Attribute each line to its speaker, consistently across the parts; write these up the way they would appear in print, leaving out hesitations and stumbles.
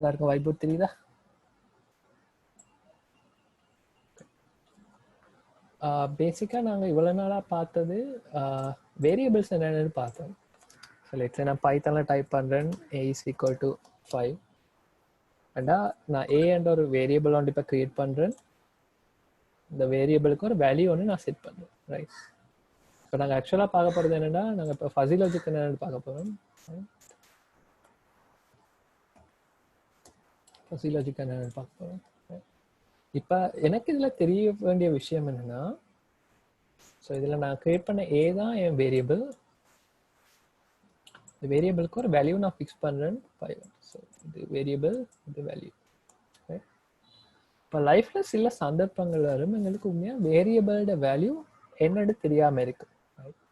Speaker 1: எல்லாருக்கும் வாய்ப்பு தெரியுதா? பேசிக்காக நாங்கள் இவ்வளோ நாளாக பார்த்தது வேரியபிள்ஸ் என்னென்னு பார்த்தோம். ஸோ லெட்ஸ் நான் பைத்தானில் டைப் பண்ணுறேன் a is equal to 5 அண்டா நான் a என்ற ஒரு வேரியபிள் ஒன்று இப்போ க்ரியேட் பண்ணுறேன். இந்த வேரியபிளுக்கு ஒரு வேல்யூ ஒன்று நான் செட் பண்ணுறேன், ரைட்? இப்போ நாங்கள் ஆக்சுவலாக பார்க்க போகிறது என்னென்னா, நாங்கள் இப்போ ஃபஸி லாஜிக் என்னென்னு பார்க்க போகிறோம். ஃபஸி லாஜிக் என்னென்னு பார்க்க போகிறோம். இப்போ எனக்கு இதில் தெரிய வேண்டிய விஷயம் என்னென்னா, ஸோ இதில் நான் க்ரியேட் பண்ண ஏ தான் என் வேரியபிள். இந்த வேரியபிளுக்கு ஒரு வேல்யூ நான் ஃபிக்ஸ் பண்ணுறேன் 5. ஸோ இது வேரியபிள், இது வேல்யூ. இப்போ லைஃப்பில் சில சந்தர்ப்பங்கள் வரும் எங்களுக்கு உண்மையாக வேரியபிளோட வேல்யூ என்னன்னு தெரியாமல் இருக்கு, ரைட்?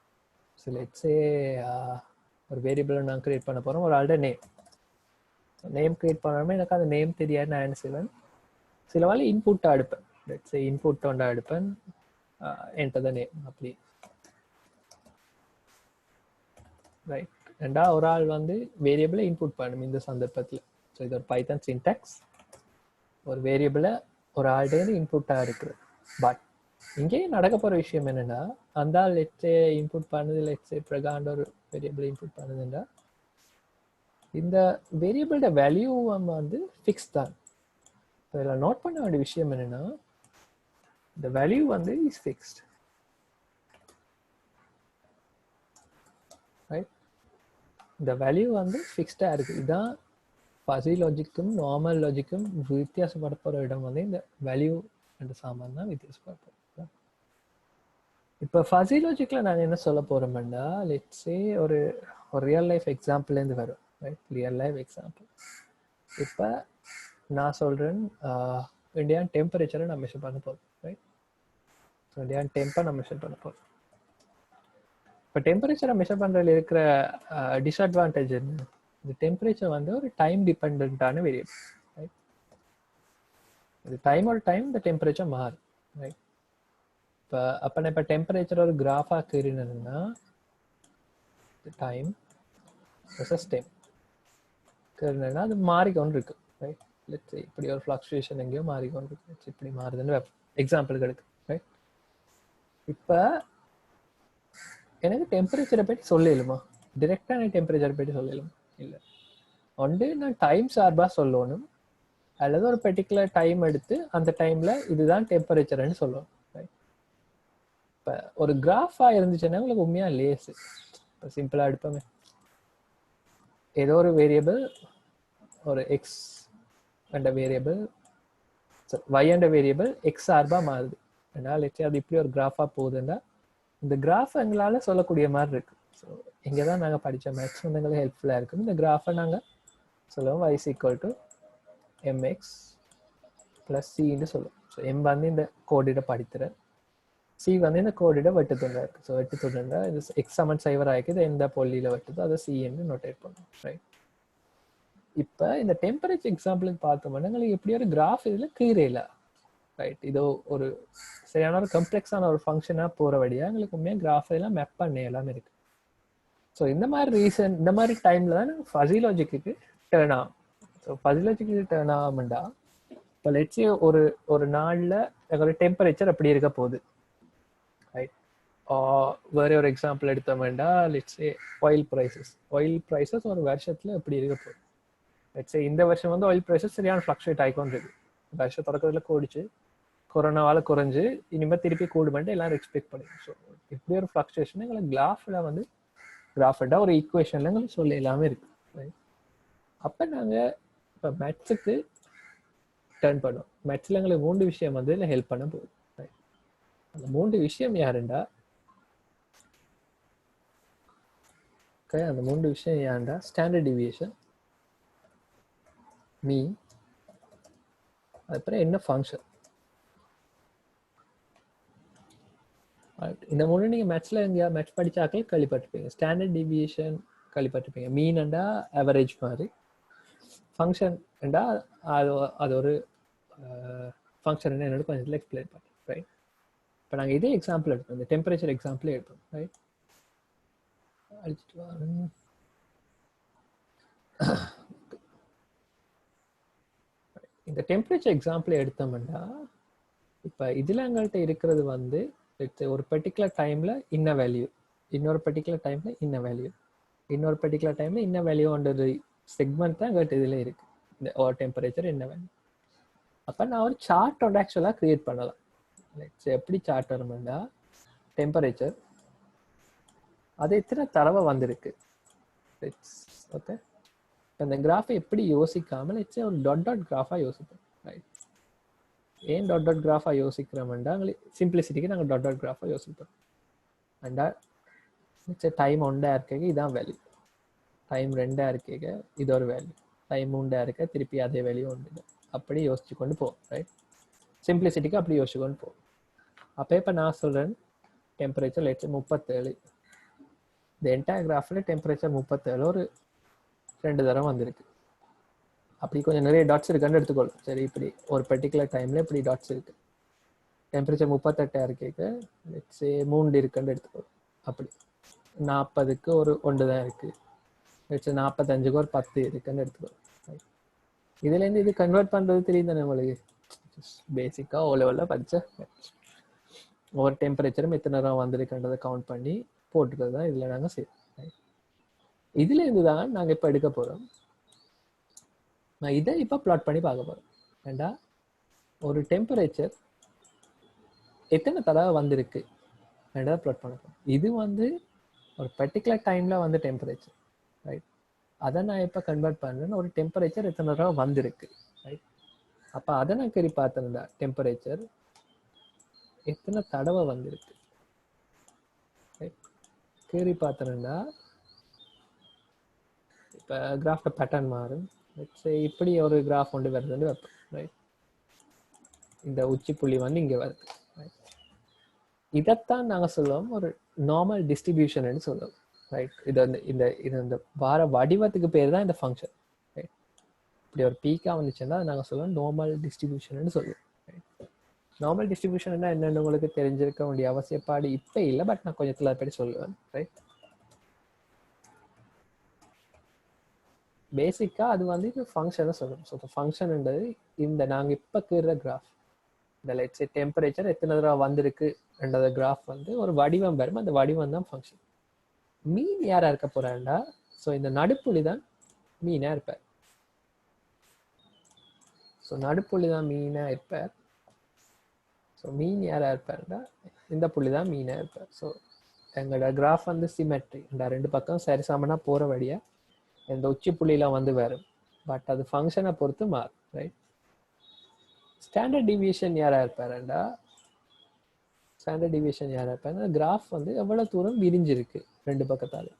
Speaker 1: ஸோ லெட்ஸே ஒரு வேரியபிளை நான் க்ரியேட் பண்ண போகிறோம். ஒரு ஆள்கிட்ட நேம் க்ரியேட் பண்ணாமல் எனக்கு அந்த நேம் தெரியாது. நான் என்ன செய்வேன், சில வேலை இன்புட்டாக எடுப்பேன். லெட்ஸே இன்புட் ஒன்றா எடுப்பேன், என்டர் த நேம் அப்படி, ரைட்? ரெண்டா ஒரு ஆள் வந்து வேரியபிளை இன்புட் பண்ணணும் இந்த சந்தர்ப்பத்தில். ஸோ இது ஒரு பைத்தன் சின்டாக்ஸ். ஒரு வேரியபிளை ஒரு ஆள்கிட்ட இன்புட்டாக இருக்குது. பட் இங்கேயே நடக்க போகிற விஷயம் என்னென்னா, அந்த ஆள் லெட்ஸே இன்புட் பண்ணுது, லெட்ஸே பிரகாண்ட ஒரு வேரியபிளை இன்புட் பண்ணுதுன்னா இந்த வேரியபிளோட வேல்யூ வந்து ஃபிக்ஸ் தான். இதில் நோட் பண்ண வேண்டிய விஷயம் என்னென்னா, இந்த வேல்யூ வந்து இஸ் ஃபிக்ஸ்ட், ரைட்? இந்த வேல்யூ வந்து ஃபிக்ஸ்டாக இருக்குது. இதுதான் ஃபஸி லாஜிக்கும் நார்மல் லாஜிக்கும் வித்தியாசப்பட போகிற இடம் வந்து இந்த வேல்யூ என்ற சாமான் தான் வித்தியாசப்பட போகிறோம். இப்போ ஃபஸி லாஜிக்கில் நாங்கள் என்ன சொல்ல போகிறோம்னா, லெட்ஸே ஒரு ரியல் லைஃப் எக்ஸாம்பிள்லேருந்து வரும், ரைட்? Real life example. இப்போ நான் சொல்கிறேன், இந்தியான் டெம்பரேச்சரை நான் மெஷர் பண்ண போகிறேன், ரைட்? ஸோ இந்தியான் டெம்பரை நான் மெஷர் பண்ண போகிறேன். இப்போ டெம்பரேச்சரை மெஷர் பண்ணுறதுல இருக்கிற டிஸ்அட்வான்டேஜ் என்ன? இந்த டெம்பரேச்சர் வந்து ஒரு டைம் டிபெண்டான வேரியபிள், ரைட்? இது டைமோட டைம் இந்த டெம்பரேச்சர் மாறும், ரைட்? இப்போ அப்போ நான் இப்போ டெம்பரேச்சர் ஒரு கிராஃபாக கீறினா டைம் வெர்சஸ் டைம் கீறினா அது மாறிக்கொண்டு இருக்கு, ரைட்? லெட்ஸ் இப்படி ஒரு ஃப்ளக்சுவேஷன் எங்கேயோ மாறிக்கொண்டு இருக்கு, இப்படி மாறுதுன்னு எக்ஸாம்பிளுக்கு எடுக்கு, ரைட்? இப்போ எனக்கு டெம்பரேச்சரை பற்றி சொல்லலுமா? டிரெக்டாக நான் டெம்பரேச்சரை பற்றி சொல்லலுமா? இல்லை. ஒன்று நான் டைம் சார்பாக சொல்லணும், அல்லது ஒரு பர்டிகுலர் டைம் எடுத்து அந்த டைமில் இதுதான் டெம்பரேச்சர்னு சொல்லணும், ரைட்? இப்போ ஒரு கிராஃபாக இருந்துச்சுன்னா உங்களுக்கு உண்மையாக லேஸு. இப்போ சிம்பிளாக எடுப்போமே, ஏதோ ஒரு வேரியபிள், ஒரு எக்ஸ் என்ற வேரியபிள், ஒய் என்ற வேரியபிள் எக்ஸ் சார்பாக மாறுது. அதனால் அது இப்படி ஒரு கிராஃபாக போகுதுன்னா இந்த கிராஃப் எங்களால் சொல்லக்கூடிய மாதிரி இருக்கு. ஸோ இங்கே தான் நாங்கள் படித்த மேத்ஸ் வந்து எங்களுக்கு ஹெல்ப்ஃபுல்லாக இருக்கும். இந்த கிராஃபை நாங்கள் சொல்லுவோம் y is equal to mx plus cன்னு சொல்லுவோம். ஸோ m வந்து இந்த கோடிட படித்துறேன், சி வந்து இந்த கோடிட வெட்டு துண்டா இருக்குது. ஸோ வெட்டு துண்டா இது எக்ஸ் சமன் சைவர் ஆகிக்குது, எந்த பொல்லியில் வெட்டுதோ அதை சின்னு நோட்டேட் பண்ணுவோம், ரைட்? இப்போ இந்த டெம்பரேச்சர் எக்ஸாம்பிளுக்கு பார்த்தோம்னா எங்களுக்கு எப்படி ஒரு கிராஃப் இதில் கீரையில், ரைட்? இதோ ஒரு சரியான ஒரு கம்ப்ளெக்ஸான ஒரு ஃபங்க்ஷனாக போகிற வழியாக எங்களுக்கு உண்மையாக கிராஃப் எல்லாம் மேப் பண்ண எல்லாமே இருக்குது. ஸோ இந்த மாதிரி இந்த மாதிரி டைமில் தான் நாங்கள் ஃபஸி லாஜிக்கு டேர்ன் ஆகும். ஸோ ஃபஸி லாஜிக்கு டேர்ன் ஆகும்டா, இப்போ லெட்ஸே ஒரு நாளில் ஒரு டெம்பரேச்சர் அப்படி இருக்க போகுது, ரைட்? வேற ஒரு எக்ஸாம்பிள் எடுத்தோம்னா லெட்ஸே ஆயில் ப்ரைஸஸ் ஒரு வருஷத்தில் எப்படி இருக்க போகுது. லெட்ஸே இந்த வருஷம் வந்து ஆயில் ப்ரைஸஸ் சரியான ஃப்ளக்சுவேட் ஆகிக்கொண்டு இருக்கு. வருஷம் தொடக்கத்தில் கூடிச்சு, கொரோனாவால் குறைஞ்சு, இனிமேல் திருப்பி கூடுமெண்ட்டு எல்லாரும் எக்ஸ்பெக்ட் பண்ணுங்க. ஸோ இப்படி ஒரு ஃப்ளக்சுவேஷன் எங்களுக்கு கிராஃபில் வந்து கிராஃபண்டா ஒரு ஈக்குவேஷன்ல எங்களுக்கு சொல்ல எல்லாமே இருக்கு, ரைட்? அப்போ நாங்கள் இப்போ மேத்ஸுக்கு டர்ன் பண்ணுவோம். மேத்ஸில் எங்களுக்கு 3 விஷயம் வந்து இல்லை ஹெல்ப் பண்ண போகுது, ரைட்? அந்த 3 விஷயம் யாருண்டா, ஓகே? அந்த 3 விஷயம் யாருண்டா, ஸ்டாண்டர்ட் டிவியேஷன், மீன், அதுக்கப்புறம் என்ன ஃபங்க்ஷன். இந்த 3 நீங்கள் மேத்ஸில் எங்கேயா மேத்ஸ் படித்தாக்கள் கேள்விப்பட்டிருப்பீங்க. ஸ்டாண்டர்ட் டிவியேஷன் கேள்விப்பட்டிருப்பீங்க, மீன்ண்டா ஆவரேஜ் மாதிரி, ஃபங்க்ஷன்ண்டா அது ஒரு ஃபங்க்ஷன் என்னோட கொஞ்சம் எக்ஸ்பிளைன் பண்ணுறேன், ரைட்? இப்போ நாங்கள் இதே எக்ஸாம்பிள் எடுப்போம், இந்த டெம்பரேச்சர் எக்ஸாம்பிளே எடுப்போம், ரைட்? அடிச்சுட்டு இந்த டெம்பரேச்சர் எக்ஸாம்பிள் எடுத்தோம்னா இப்போ இதில் எங்கள்கிட்ட இருக்கிறது வந்து ஒரு பர்டிகுலர் டைமில் இன்ன வேல்யூ, இன்னொரு பர்டிகுலர் டைமில் இன்ன வேல்யூ, இன்னொரு பர்டிகுலர் டைமில் இன்ன வேல்யூன்றது செக்மெண்ட் தான் எங்கள்கிட்ட இதில் இருக்குது. இந்த ஒரு டெம்பரேச்சர் என்ன வேல்யூ. அப்போ நான் ஒரு சார்ட் ஒன்று ஆக்சுவலாக க்ரியேட் பண்ணலாம். எப்படி சார்ட் வரும்னா டெம்பரேச்சர் அது எத்தனை தடவை வந்திருக்கு. ஓகே, அந்த கிராஃபை எப்படி யோசிக்காமல் ஒரு டாட் டாட் கிராஃபாக யோசிப்போம். ரைட், ஏன் டாட் டாட் கிராஃபாக யோசிக்கிறோம்டா சிம்பிளிசிட்டிக்கு நாங்கள் டாட் டாட் கிராஃபாக யோசிப்போம். அண்டா டைம் 1 இருக்க இதான் வேல்யூ, டைம் 2 இருக்க இது ஒரு வேல்யூ, டைம் 3 இருக்க திருப்பி அதே வேல்யூ ஒன்று, அப்படி யோசிச்சு கொண்டு போவோம். ரைட், சிம்பிளிசிட்டிக்கு அப்படி யோசிச்சு கொண்டு போவோம். அப்போ இப்போ நான் சொல்கிறேன் டெம்பரேச்சர் 37, இந்த என்டையர் கிராஃபில் டெம்பரேச்சர் 37 ஒரு 2 தடவை வந்திருக்கு. அப்படி கொஞ்சம் நிறைய டாட்ஸ் இருக்குன்னு எடுத்துக்கொள்ளும். சரி, இப்படி ஒரு பர்டிகுலர் டைமில் இப்படி டாட்ஸ் இருக்கு. டெம்பரேச்சர் 38 இருக்கு, 3 இருக்குன்னு எடுத்துக்கொள்ளும். அப்படி 40க்கு ஒரு 1 தான் இருக்கு, 45க்கு ஒரு 10 இருக்குன்னு எடுத்துக்கொள்ளும். இதுலேருந்து இது கன்வெர்ட் பண்ணுறது தெரியும் தானே உங்களுக்கு. பேசிக்காக ஓ லெவலில் படித்த ஒவ்வொரு டெம்பரேச்சரும் எத்தனை நேரம் வந்திருக்குன்றதை கவுண்ட் பண்ணி போட்டுக்கிறது தான் இதில் நாங்கள் செய்வோம். இதுலேருந்து தான் நாங்கள் இப்போ எடுக்க போகிறோம். நான் இதை இப்போ பிளாட் பண்ணி பார்க்க போகிறேன். ஏண்டா ஒரு டெம்பரேச்சர் எத்தனை தடவை வந்திருக்கு ரெண்டாவது பிளாட் பண்ண போகிறோம். இது வந்து ஒரு பர்டிகுலர் டைமில் வந்து டெம்பரேச்சர். ரைட், அதை நான் இப்போ கன்வெர்ட் பண்ணுறேன்னு ஒரு டெம்பரேச்சர் எத்தனை தடவை வந்திருக்கு. ரைட், அப்போ அதை நான் கேரி பார்த்தேன்டா டெம்பரேச்சர் எத்தனை தடவை வந்திருக்கு. ரைட், கேரி பார்த்தேன்டா இப்போ கிராஃப்ட பேட்டர்ன் மாறும். இப்படி ஒரு கிராஃப் ஒன்று வருதுன்னு வைப்போம். ரைட், இந்த உச்சி புள்ளி வந்து இங்கே வருது. இதைத்தான் நாங்கள் சொல்லுவோம் ஒரு நார்மல் டிஸ்ட்ரிபியூஷன் சொல்லுவோம். ரைட், இது வந்து இந்த வார வடிவத்துக்கு பேர் தான் இந்த ஃபங்க்ஷன். ரைட், இப்படி ஒரு பீக்காக வந்துச்சுன்னா நாங்கள் சொல்லுவோம் நார்மல் டிஸ்ட்ரிபியூஷன் சொல்லுவோம். நார்மல் டிஸ்ட்ரிபியூஷன் என்னென்னு உங்களுக்கு தெரிஞ்சிருக்க வேண்டிய அவசியப்பாடு இப்போ இல்லை, பட் நான் கொஞ்சத்தில் அதை பற்றி சொல்லுவேன். ரைட், பேசிக்காக அது வந்து இது ஃபங்க்ஷனை சொல்லணும். ஸோ இப்போ ஃபங்க்ஷன்ன்றது இந்த நாங்கள் இப்போ கீற கிராஃப், இந்த லெட்ஸ் டெம்பரேச்சர் எத்தனை தடவை வந்திருக்கு என்றத கிராஃப் வந்து ஒரு வடிவம் வரும். அந்த வடிவம் தான் ஃபங்க்ஷன். மீன் யாராக இருக்க போகிறாண்டா, ஸோ இந்த நடுப்புள்ளி தான் மீனாக இருப்பார். ஸோ நடுப்புள்ளி தான் மீனாக இருப்பார். ஸோ மீன் யாராக இருப்பார்டா, இந்த புள்ளி தான் மீனாக இருப்பார். ஸோ எங்களோட கிராஃப் வந்து சிமெட்ரி, இந்த 2 பக்கம் சரிசமனாக போகிற வழியாக இந்த உச்சி புள்ளிலாம் வந்து வரும். பட் அது ஃபங்க்ஷனை பொறுத்து மாறும். ரைட், ஸ்டாண்டர்ட் டிவியேஷன் யாராக இருப்பாருண்டா, ஸ்டாண்டர்ட் டிவியேஷன் யாராக இருப்பாருன்னா கிராஃப் வந்து எவ்வளோ தூரம் விரிஞ்சிருக்கு 2 பக்கத்தால்.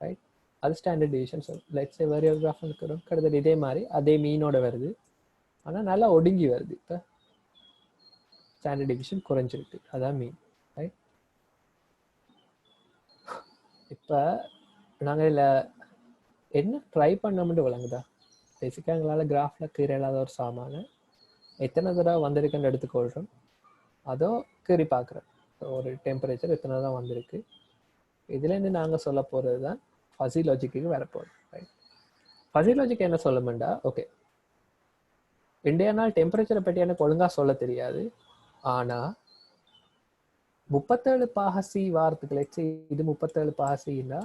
Speaker 1: ரைட், அது ஸ்டாண்டர்ட் டிவியேஷன் சொல்லும். லெட்ஸ் சே வேற ஒரு கிராஃப் இருக்கிறோம், கிட்டத்தட்ட இதே மாதிரி அதே மீனோட வருது, ஆனால் நல்லா ஒடுங்கி வருது. இப்போ ஸ்டாண்டர்ட் டிவியேஷன் குறைஞ்சிருக்கு, அதான் மீன். ரைட், இப்போ நாங்கள் இதில் என்ன ட்ரை பண்ணோம்னு விளங்குதா. பேசிக்காக எங்களால் கிராஃபில் கீரை இல்லாத ஒரு சாமான எத்தனை தடவை வந்திருக்குன்னு எடுத்துக்கொள்கிறோம், அதோ கீறி பார்க்குறோம். ஒரு டெம்பரேச்சர் எத்தனை தடவை வந்திருக்கு. இதுலேருந்து நாங்கள் சொல்ல போகிறது தான் ஃபஸி லாஜிக்கு வரப்போகுது. ரைட், ஃபஸி லாஜிக் என்ன சொல்லுமெண்டா, ஓகே இன்றைய நாள் டெம்பரேச்சரை பற்றி எனக்கு ஒழுங்காக சொல்ல தெரியாது, ஆனால் 37 பாகசி வாரத்துக்கு லெட்ஸ் இது 37 பாகசின்னா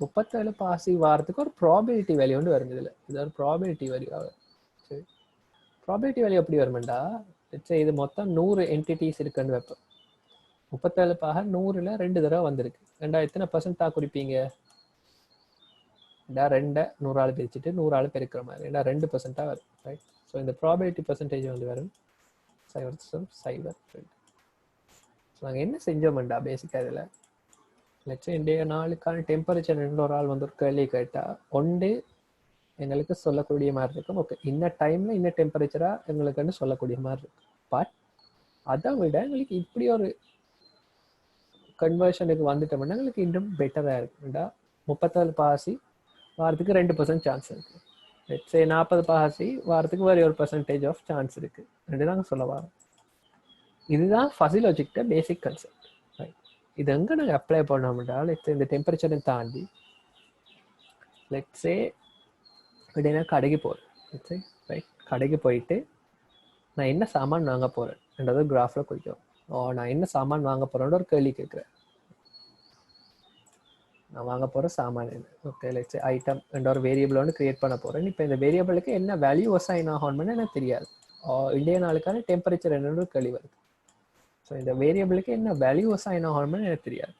Speaker 1: 37 பாசி வாரத்துக்கு ஒரு ப்ராபிலிட்டி வேல்யூ வந்து வரும். இதில் இது ஒரு ப்ராபிலிட்டி வேல்யூவாக. சரி, ப்ராபிலிட்டி வேல்யூ எப்படி வருமெண்டா, இது மொத்தம் 100 என்டிட்டிஸ் இருக்குன்னு வைப்போம். 37 பாக 100ல் 2 தடவை வந்திருக்கு. எத்தனை % குறிப்பீங்க? 2 100ஆல் பிரிச்சுட்டு 100ஆல் பெருக்கிற மாதிரி 2% வரும். ரைட், ஸோ இந்த ப்ராபிலிட்டி பர்சன்டேஜ் வந்து வரும் 0.02. ஸோ நாங்கள் என்ன செஞ்சோம்டா பேசிக்காக இதில் லட்சம் இன்றைய நாளுக்கான டெம்பரேச்சர் ஒரு ஆள் வந்து ஒரு கேள்வி கேட்டால் ஒன்று எங்களுக்கு சொல்லக்கூடிய மாதிரி இருக்கும். ஓகே, இன்ன டைமில் இன்ன டெம்பரேச்சராக எங்களுக்குன்னு சொல்லக்கூடிய மாதிரி இருக்கும். பட் அதை விட எங்களுக்கு இப்படி ஒரு கன்வர்ஷனுக்கு வந்துட்டோம்னா எங்களுக்கு இன்னும் பெட்டராக இருக்குண்டா. 37 பாசி வாரத்துக்கு 2% சான்ஸ் இருக்குது. லெட்ஸ் சே 40 பாசி வாரத்துக்கு வேறு ஒரு % ஆஃப் சான்ஸ் இருக்குது. ரெண்டு தாங்க சொல்ல வரோம். இதுதான் ஃபஸி லாஜிக் பேசிக் கன்செப்ட். இது எங்கே நாங்கள் அப்ளை பண்ணோம்னா இந்த டெம்பரேச்சரை தாண்டி லெட்ஸே இடையினா கடைக்கு போகிறோம். Let's say right? கடைக்கு போயிட்டு நான் என்ன சாமான் வாங்க போகிறேன்ன்றது கிராஃபில் குறிக்கும். நான் என்ன சாமான் வாங்க போகிறேன்னு ஒரு கேள்வி கேட்குறேன். நான் வாங்க போகிற சாமான் என்ன? ஓகே, லெட்ஸ் சே ஐட்டம் என்ற ஒரு வேரியபிள் வந்து கிரியேட் பண்ண போகிறேன். இப்போ இந்த வேரியபிளுக்கு என்ன வேல்யூ அசைன் ஆகும்னு எனக்கு தெரியாது. இந்திய நாளுக்கான டெம்பரேச்சர் என்னன்னு கேள்வி வருது. ஸோ இந்த வேரியபிளுக்கு என்ன வேல்யூ அசைன் ஆகும்னு எனக்கு தெரியாது.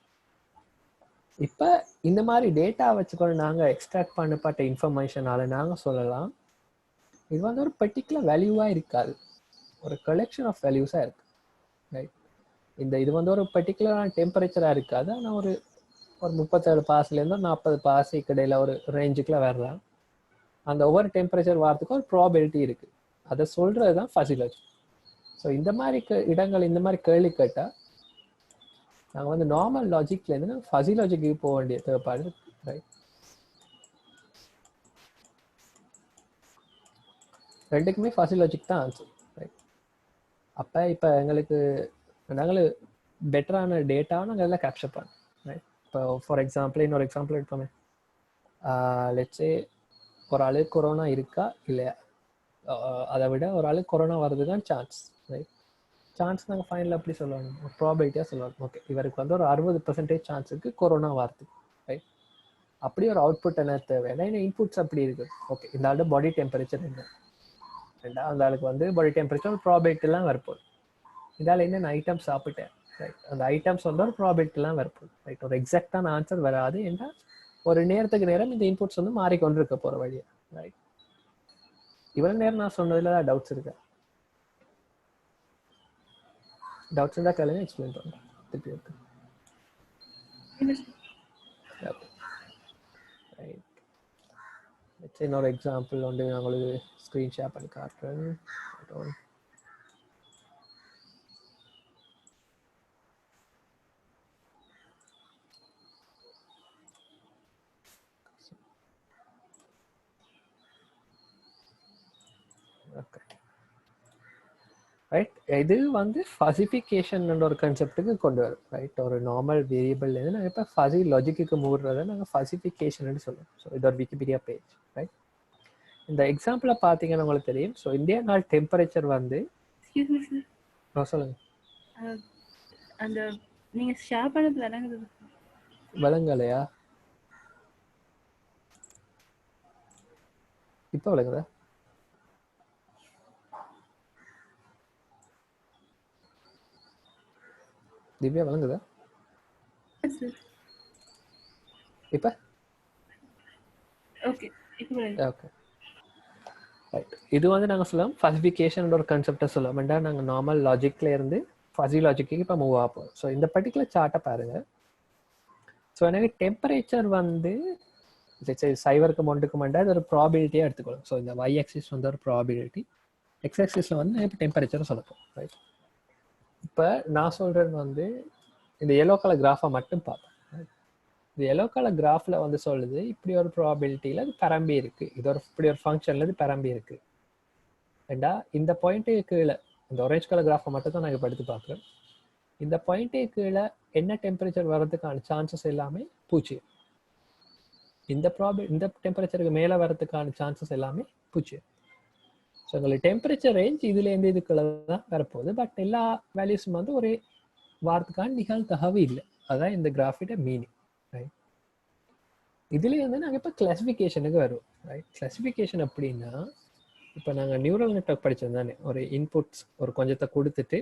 Speaker 1: இப்போ இந்த மாதிரி டேட்டா வச்சுக்கொண்டு நாங்கள் எக்ஸ்ட்ராக்ட் பண்ணப்பட்ட இன்ஃபர்மேஷனால நாங்கள் சொல்லலாம் இது வந்து ஒரு பர்டிகுலர் வேல்யூவாக இருக்காது, ஒரு கலெக்ஷன் ஆஃப் வேல்யூஸாக இருக்கு. ரைட்? இது வந்து ஒரு பர்டிகுலரான டெம்பரேச்சராக இருக்காது. ஆனால் ஒரு 37 பாஸ்லேருந்து 40 பாஸுக்கு இடையில ஒரு ரேஞ்சுக்குள்ள வரலாம். அந்த ஒவ்வொரு டெம்பரேச்சர் வாரத்துக்கும் ஒரு ப்ராபபிலிட்டி இருக்கு. அதை சொல்றது தான் ஃபஸி லாஜிக். ஸோ இந்த மாதிரி இடங்கள் இந்த மாதிரி கேள்வி கேட்டால் நாங்கள் வந்து நார்மல் லாஜிக்லேருந்து ஃபஸி லாஜிக்கு போக வேண்டிய தேவைப்பாடு. ரைட்? ரெண்டுக்குமே ஃபஸி லாஜிக் தான் ஆன்சர். ரைட்? அப்போ இப்போ எங்களுக்கு நாங்கள் பெட்டரான டேட்டாவை நாங்கள் எல்லாம் கேப்சர் பண்ணோம். ரைட்? இப்போ ஃபார் எக்ஸாம்பிள் இன்னொரு எக்ஸாம்பிள் எடுப்போமே, லெட்ஸே ஒரு ஆளுக்கு கொரோனா இருக்கா இல்லையா, அதை விட ஒரு ஆளுக்கு கொரோனா வர்றதுதான் சான்ஸ். ரைட்? சான்ஸ் நாங்கள் ஃபைனல் அப்படி சொல்லணும், ஒரு ப்ராபபிலிட்டியாக சொல்லணும். ஓகே, இவருக்கு வந்து ஒரு 60% சான்ஸ் இருக்குது கொரோனா வரதுக்கு. ரைட்? அப்படி ஒரு அவுட்புட் என்ன தேவை? ஏன்னா இன்புட்ஸ் அப்படி இருக்குது. ஓகே, இந்த ஆளோட பாடி டெம்பரேச்சர் என்ன, அந்த ஆளுக்கு வந்து பாடி டெம்பரேச்சர் ஒரு ப்ராபபிலிட்டிலாம் வரப்போகுது. இதால் என்னென்ன ஐட்டம்ஸ் சாப்பிட்டேன், ரைட்? அந்த ஐட்டம்ஸ் வந்து ஒரு ப்ராபபிலிட்டிலாம் வரப்போகுது. ரைட்? ஒரு எக்ஸாக்டான ஆன்சர் வராது. ஏன்னா ஒரு நேரத்துக்கு நேரம் இந்த இன்புட்ஸ் வந்து மாறிக்கொண்டு இருக்க போகிற வழியா. ரைட்? இவ்வளோ நேரம் நான் சொன்னதில் தான் டவுட்ஸ் இருக்கா? டவுட்ஸ் இருந்தால் கேளுங்க, எக்ஸ்பிளைன் பண்ணுறேன். திருப்பி இருக்கு. ரைட்? இன்னொரு எக்ஸாம்பிள் வந்து நான் உங்களுக்கு ஸ்க்ரீன் ஷேர் பண்ணி காட்டுறேன். Okay, right? இது வந்து ஃபஸிஃபிகேஷன் ஒரு கான்செப்டுக்கு கொண்டு வரும். ரைட்? ஒரு நார்மல் வேரியபிள்லேருந்து நாங்கள் இப்போ ஃபஸி லாஜிக்கு மூடுறதை நாங்கள் ஃபஸிஃபிகேஷன் சொல்லுவோம். ஸோ இது ஒரு விக்கிபீடியா பேஜ். ரைட்? இந்த எக்ஸாம்பிளை பார்த்தீங்கன்னா உங்களுக்கு தெரியும். ஸோ இந்தியா நாள் டெம்பரேச்சர் வந்து சொல்லுங்க.
Speaker 2: அந்த நீங்க ஷேர் பண்ணது
Speaker 1: விளங்கலையா? இப்போ விளங்குதா? திவ்யா விளங்குதா? இப்போ
Speaker 2: ஓகே
Speaker 1: ஓகே, ரைட். இது வந்து நாங்கள் சொல்லுவோம் ஃபஸிஃபிகேஷன் ஒரு கான்செப்டை சொல்லுவோம். ஏன்டா நாங்கள் நார்மல் லாஜிக்ல இருந்து ஃபஸி லாஜிக்கு இப்போ மூவ் ஆகும். ஸோ இந்த பர்டிகுலர் சார்ட்டை பாருங்க. ஸோ எனக்கு டெம்பரேச்சர் வந்து சைவருக்கு மொண்டுக்கு மண்டா இது ஒரு ப்ராபிலிட்டியாக எடுத்துக்கணும். ஸோ இந்த y ஆக்சிஸ் வந்து ஒரு ப்ராபிலிட்டி, x ஆக்சிஸில் வந்து இப்போ டெம்பரேச்சர் சொல்லப்போம். ரைட்? இப்போ நான் சொல்கிறது வந்து இந்த எல்லோ கலர் கிராஃபை மட்டும் பார்ப்பேன். இந்த எல்லோ கலர் கிராஃபில் வந்து சொல்லுது இப்படி ஒரு ப்ராபிலிட்டியில் அது பரம்பி இருக்குது, இது ஒரு இப்படி ஒரு ஃபங்க்ஷனில் இது பரம்பி இருக்குது. ஏண்டா இந்த பாயிண்ட்டுக்கு கீழே இந்த ஆரஞ்சு கலர் கிராஃபை மட்டும் தான் நான் இப்போ எடுத்து பார்க்குறேன். இந்த பாயிண்ட்டுக்கு கீழே என்ன டெம்பரேச்சர் வர்றதுக்கான சான்சஸ் எல்லாமே பூஜ்ஜியம். இந்த டெம்பரேச்சருக்கு மேலே வர்றதுக்கான சான்சஸ் எல்லாமே பூஜ்ஜியம். ஸோ உங்களுக்கு டெம்பரேச்சர் ரேஞ்ச் இதுலேருந்து இதுக்குள்ள தான் வரப்போகுது. பட் எல்லா வேல்யூஸும் வந்து ஒரே வாரத்துக்கான நிகழ்தகவு இல்லை. அதுதான் இந்த கிராஃபிட்ட மீனிங். ரைட்? இதுலேருந்து நாங்கள் இப்போ கிளாசிஃபிகேஷனுக்கு வருவோம். ரைட்? கிளாசிஃபிகேஷன் அப்படின்னா இப்போ நாங்கள் நியூரல் நெட்வொர்க் படித்தோம் தானே, ஒரு இன்புட்ஸ் ஒரு கொஞ்சத்தை கொடுத்துட்டு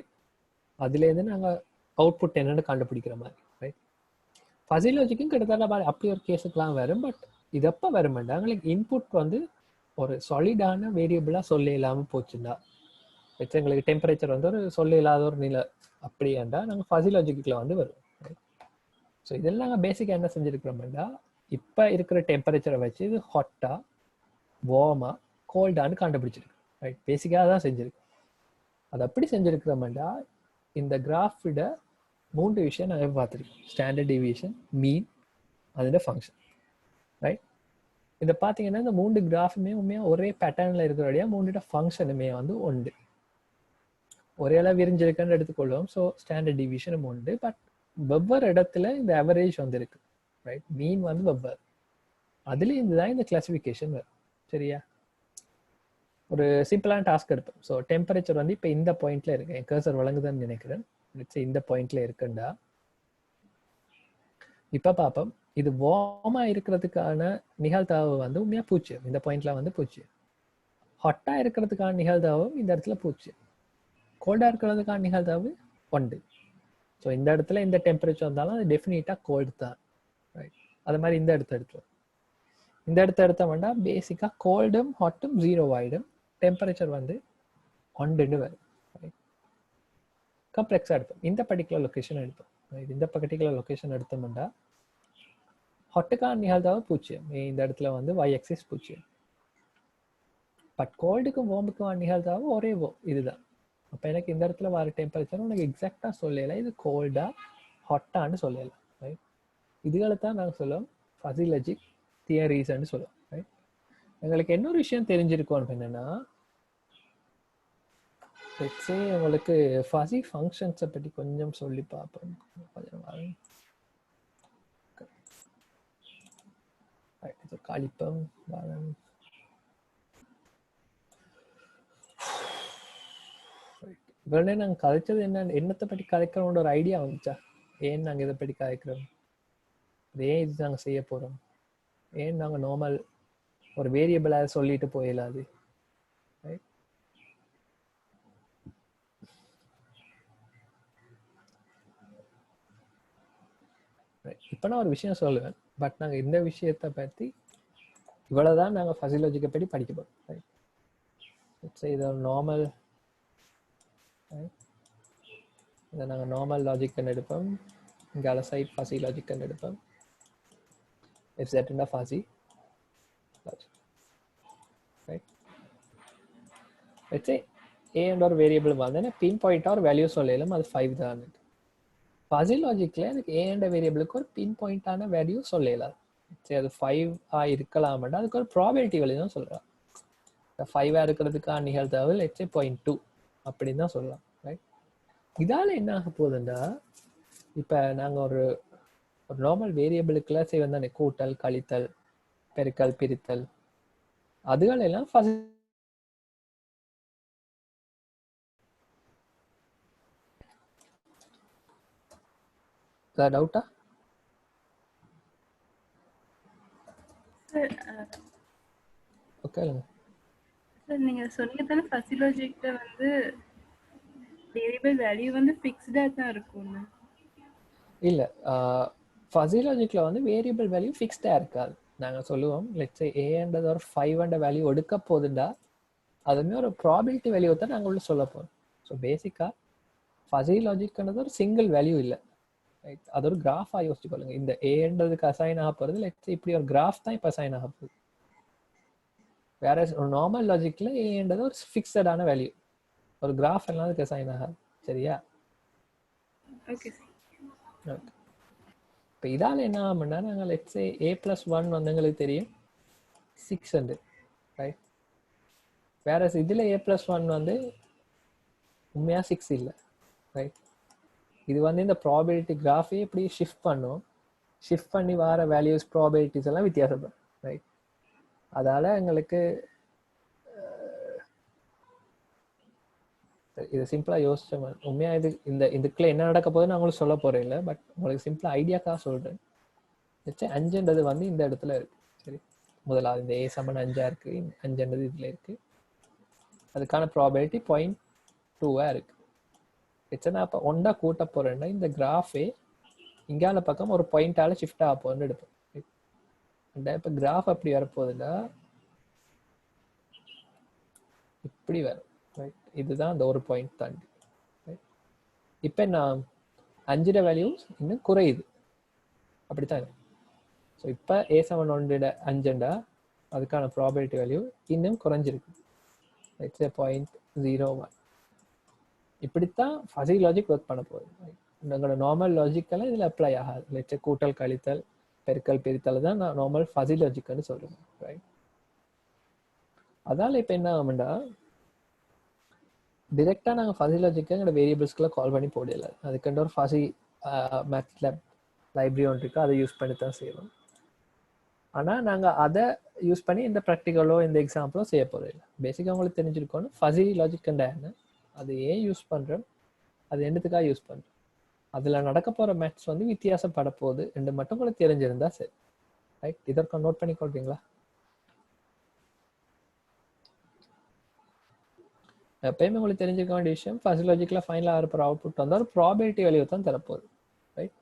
Speaker 1: அதுலேருந்து நாங்கள் அவுட்புட் என்னென்னு கண்டுபிடிக்கிற மாதிரி. ரைட்? ஃபஸி லாஜிக்கும் கிட்டத்தட்ட அப்படி ஒரு கேஸுக்கெலாம் வரும். பட் இது எப்போ வருமாண்டா எங்களுக்கு இன்புட் வந்து ஒரு சாலிடான வேரியபிளாக சொல்ல இல்லாமல் போச்சுண்டா, வச்சு எங்களுக்கு டெம்பரேச்சர் வந்து ஒரு சொல்ல இல்லாத ஒரு நிலை அப்படியாண்டா நாங்கள் ஃபஸி லாஜிக்கில் வந்து வருவோம். ஸோ இதெல்லாம் நாங்கள் பேசிக்காக என்ன செஞ்சுருக்கிறோம்டா, இப்போ இருக்கிற டெம்பரேச்சரை வச்சு இது ஹாட்டாக வார்மாக கோல்டானு கண்டுபிடிச்சிருக்கு. ரைட்? பேசிக்காக தான் செஞ்சுருக்கோம். அது அப்படி செஞ்சுருக்கிறோம்டா இந்த கிராஃபிட 3 விஷயம் நாங்கள் பார்த்துருக்கோம். ஸ்டாண்டர்ட் டிவியேஷன், மீன், அதோட ஃபங்க்ஷன். ரைட்? இதை பார்த்தீங்கன்னா இந்த 3 கிராஃபுமே உண்மையாக ஒரே பேட்டர்னில் இருக்கிறபடியா 3 ஃபங்க்ஷனுமே வந்து உண்டு. ஒரே அளவு விரிஞ்சிருக்குன்னு எடுத்துக்கொள்வோம். ஸோ ஸ்டாண்டர்ட் டிவிஷனும் உண்டு. பட் வெவ்வேறு இடத்துல இந்த அவரேஜ் வந்து இருக்கு. ரைட்? மீன் வந்து வெவ்வேறு, அதுலேருந்து தான் இந்த கிளாசிஃபிகேஷன் வரும். சரியா? ஒரு சிம்பிளான டாஸ்க் எடுப்போம். ஸோ டெம்பரேச்சர் வந்து இப்போ இந்த பாயிண்ட்ல இருக்கு, என் கர்சர் வழங்குதுன்னு நினைக்கிறேன். இந்த பாயிண்ட்ல இருக்குண்டா இப்போ பார்ப்போம், இது வார்மா இருக்கிறதுக்கான நிகழ்தகவு வந்து உண்மையாக 0. இந்த பாயிண்ட்ல வந்து 0. ஹாட்டா இருக்கிறதுக்கான நிகழ்தகவும் இந்த இடத்துல 0. கோல்டா இருக்கிறதுக்கான நிகழ்தகவு 1. ஸோ இந்த இடத்துல இந்த டெம்பரேச்சர் வந்தாலும் அது டெஃபினட்டாக கோல்டு தான். ரைட், அது மாதிரி இந்த இடத்த எடுத்துரும். இந்த இடத்த எடுத்தோம்னா பேசிக்காக கோல்டும் ஹாட்டும் 0 ஆகிடும், டெம்பரேச்சர் வந்து 1 வரும். காம்ப்ளெக்ஸாக எடுப்போம். இந்த பர்டிகுலர் லொக்கேஷன் எடுப்போம். இந்த பர்டிகுலர் லொக்கேஷன் எடுத்தோம்னா ஹாட்டுக்கான நிகழ்தகவு 0. இந்த இடத்துல வந்து y axis 0. பட் கோல்டுக்கும் வார்முக்கும் நிகழ்தகவு ஒரே இதுதான். அப்போ எனக்கு இந்த இடத்துல வர டெம்பரேச்சர் உனக்கு எக்ஸாக்டாக சொல்லலை, இது கோல்டா ஹாட்டான்னு சொல்லலை. ரைட், இதுகளை தான் நாங்கள் சொல்லுவோம் ஃபஸி லாஜிக் தியரிஸ்ன்னு சொல்லுவோம். ரைட், எங்களுக்கு இன்னொரு விஷயம் தெரிஞ்சிருக்கோம் என்னன்னா, உங்களுக்கு ஃபஸி ஃபங்க்ஷன்ஸை பற்றி கொஞ்சம் சொல்லி பார்ப்போம். கொஞ்சம் கழிப்பம் இவருடனே நாங்கள் கதைச்சது என்னத்தை பற்றி கதைக்கிறோம்ன்ற ஒரு ஐடியா வந்துச்சா? ஏன் நாங்கள் இதை பற்றி கதைக்கிறோம், ஏன் இது நாங்கள் செய்ய போகிறோம், ஏன் நாங்கள் நார்மல் ஒரு வேரியபிளாக சொல்லிட்டு போயிடலாது? இப்போ நான் ஒரு விஷயம் சொல்லுவேன், பட் நாங்கள் இந்த விஷயத்தை பற்றி இவ்வளோதான் நாங்கள் ஃபஸி லாஜிக்கை பற்றி படிக்க போகிறோம். ரைட், இது ஒரு நார்மல், இதை நாங்கள் நார்மல் லாஜிக்னு எடுப்போம், இங்கே சைட் ஃபஸி லாஜிக்னு எடுப்போம். It's that in fuzzy logic. Right, let's say a என்ற ஒரு வேரியபிள் வந்து பின் பாயிண்டாக ஒரு வேல்யூ சொல்லலாம், அது 5 தான். ஃபஸி லாஜிக்கில் எனக்கு a என்ற வேரியபிளுக்கு ஒரு பின் பாயிண்டான வேல்யூ சொல்லலாம். சரி, அது 5 இருக்கலாம்னா அதுக்கு ஒரு ப்ராபபிலிட்டி வேல்யூ தான் சொல்லலாம். 5 இருக்கிறதுக்கான நிகழ்தகவு லெட்ஸ் சே 0.2 அப்படின்னு தான் சொல்லலாம். ரைட், இதால் என்ன ஆக போகுதுன்னா, இப்போ நாங்கள் ஒரு நார்மல் வேரியபிளுக்குலாம் செய்வோம் தானே, கூட்டல் கழித்தல் பெருக்கல் பிரித்தல், அதுகளெல்லாம் ஃபஸி டவுட்டா? ஓகே,
Speaker 2: சார் நீங்க சொன்னீங்க தானே ஃபஸி லாஜிக்ல வந்து வேரியபிள் வேல்யூ வந்து ஃபிக்ஸ்டா தான் இருக்கும்னு.
Speaker 1: இல்லை, ஃபஸி லாஜிக்கில் வந்து வேரியபிள் வேல்யூ ஃபிக்ஸ்டாக இருக்காது. நாங்கள் சொல்லுவோம் லெட்ஸ் ஏன்றது ஒரு 5 வேல்யூ எடுக்க போகுதுண்டா அதுவுமே ஒரு ப்ராபிலிட்டி வேல்யூ தான் நாங்கள் உள்ள சொல்ல போகிறோம். ஸோ பேசிக்காக ஃபஸி லாஜிக்ன்றது ஒரு சிங்கிள் வேல்யூ இல்லை. ரைட், அது ஒரு கிராஃபாக யோசிச்சுக்கொள்ளுங்க. இந்த ஏன்றதுக்கு அசைன் ஆக போகிறது லெட்ஸ் இப்படி ஒரு கிராஃப் தான் இப்போ அசைன் ஆக போகுது. வேற ஒரு நார்மல் லாஜிக்கில் ஏன்றது ஒரு ஃபிக்ஸடான வேல்யூ, ஒரு கிராஃப் எல்லாம் அதுக்கு அசைன் ஆகாது. சரியா?
Speaker 2: Okay sir.
Speaker 1: ஓகே, இப்போ இதால் என்ன ஆகும்னா நாங்கள் லெட்ஸ் a+1 வந்து எங்களுக்கு தெரியும் 600. ரைட், வேற இதில் a+1 வந்து உண்மையாக 6 இல்லை. ரைட், இது வந்து இந்த ப்ராபபிலிட்டி கிராஃபே இப்படி ஷிஃப்ட் பண்ணும், ஷிஃப்ட் பண்ணி வர வேல்யூஸ் ப்ராபபிலிட்டிஸ் எல்லாம் வித்தியாசப்படும். ரைட், அதால் எங்களுக்கு இதை சிம்பிளாக யோசிச்சோம். உண்மையாக இதுக்குள்ள என்ன நடக்க போகுதுன்னு நான் உங்களுக்கு சொல்ல போகிறேன் இல்லை, பட் உங்களுக்கு சிம்பிளாக ஐடியாக்காக சொல்கிறேன். 5ன்றது வந்து இந்த இடத்துல இருக்கு. சரி, முதலாவது இந்த a= 5 இருக்கு, 5ன்றது இதில் இருக்கு, அதுக்கான ப்ராபபிலிட்டி 0.2 இருக்கு. நான் இப்போ 1 கூட்ட போகிறேன்னா இந்த கிராஃபே இங்கால பக்கம் ஒரு பாயிண்டால ஷிஃப்ட் ஆக போகுதுன்னு எடுப்போம். இப்போ கிராஃப் அப்படி வரப்போகுதுன்னா இப்படி வரும். ரைட், இதுதான் அந்த ஒரு பாயிண்ட் தாண்டி. இப்போ நான் 5 வேல்யூஸ் இன்னும் குறையுது, அப்படித்தான். ஸோ இப்போ a=1 5 அதுக்கான ப்ராபபிலிட்டி வேல்யூ இன்னும் குறைஞ்சிருக்கு, லெட்ஸ் சே 0.01. இப்படித்தான் ஃபஸி லாஜிக் ஒர்க் பண்ண போகுது. உங்களோட நார்மல் லாஜிக்கெல்லாம் இதில் அப்ளை ஆகாது. லெட்ஸ் சே கூட்டல் கழித்தல் பெருக்கல் பிரித்தல் தான் நான் நார்மல் ஃபஸி லாஜிக்னு சொல்லுவேன். ரைட், அதால் இப்போ என்ன ஆகும்னா டிரெக்டாக நாங்கள் ஃபஸி லாஜிக்கை எங்களோட வேரியபிள்ஸ்க்குலாம் கால் பண்ணி போடல, அதுக்குன்ற ஒரு ஃபஸி மேத்லேப் லைப்ரரி ஒன்று இருக்குது, அதை யூஸ் பண்ணி தான் செய்வோம். ஆனால் நாங்கள் அதை யூஸ் பண்ணி இந்த ப்ராக்டிக்கலோ இந்த எக்ஸாம்பிளோ செய்ய போகிறது இல்லை. பேசிக்காக உங்களுக்கு தெரிஞ்சிருக்கணும் ஃபஸி லாஜிக் என்ன, அது ஏன் யூஸ் பண்ணுறோம், அது என்னத்துக்காக யூஸ் பண்ணுறோம், அதில் நடக்க போகிற மேத்ஸ் வந்து வித்தியாசப்பட போகுது என்று மட்டும் உங்களுக்கு தெரிஞ்சிருந்தா சரி. ரைட், இதற்கு நோட் பண்ணி கொள்றீங்களா? எப்பயுமே உங்களுக்கு தெரிஞ்சிருக்க வேண்டிய விஷயம், ஃபஸி லாஜிக்கில் ஃபைனலாக இருக்கிற அவுட்புட் வந்து ஒரு ப்ராபபிலிட்டி வேல்யூ தான் தரப்போகுது. ரைட்,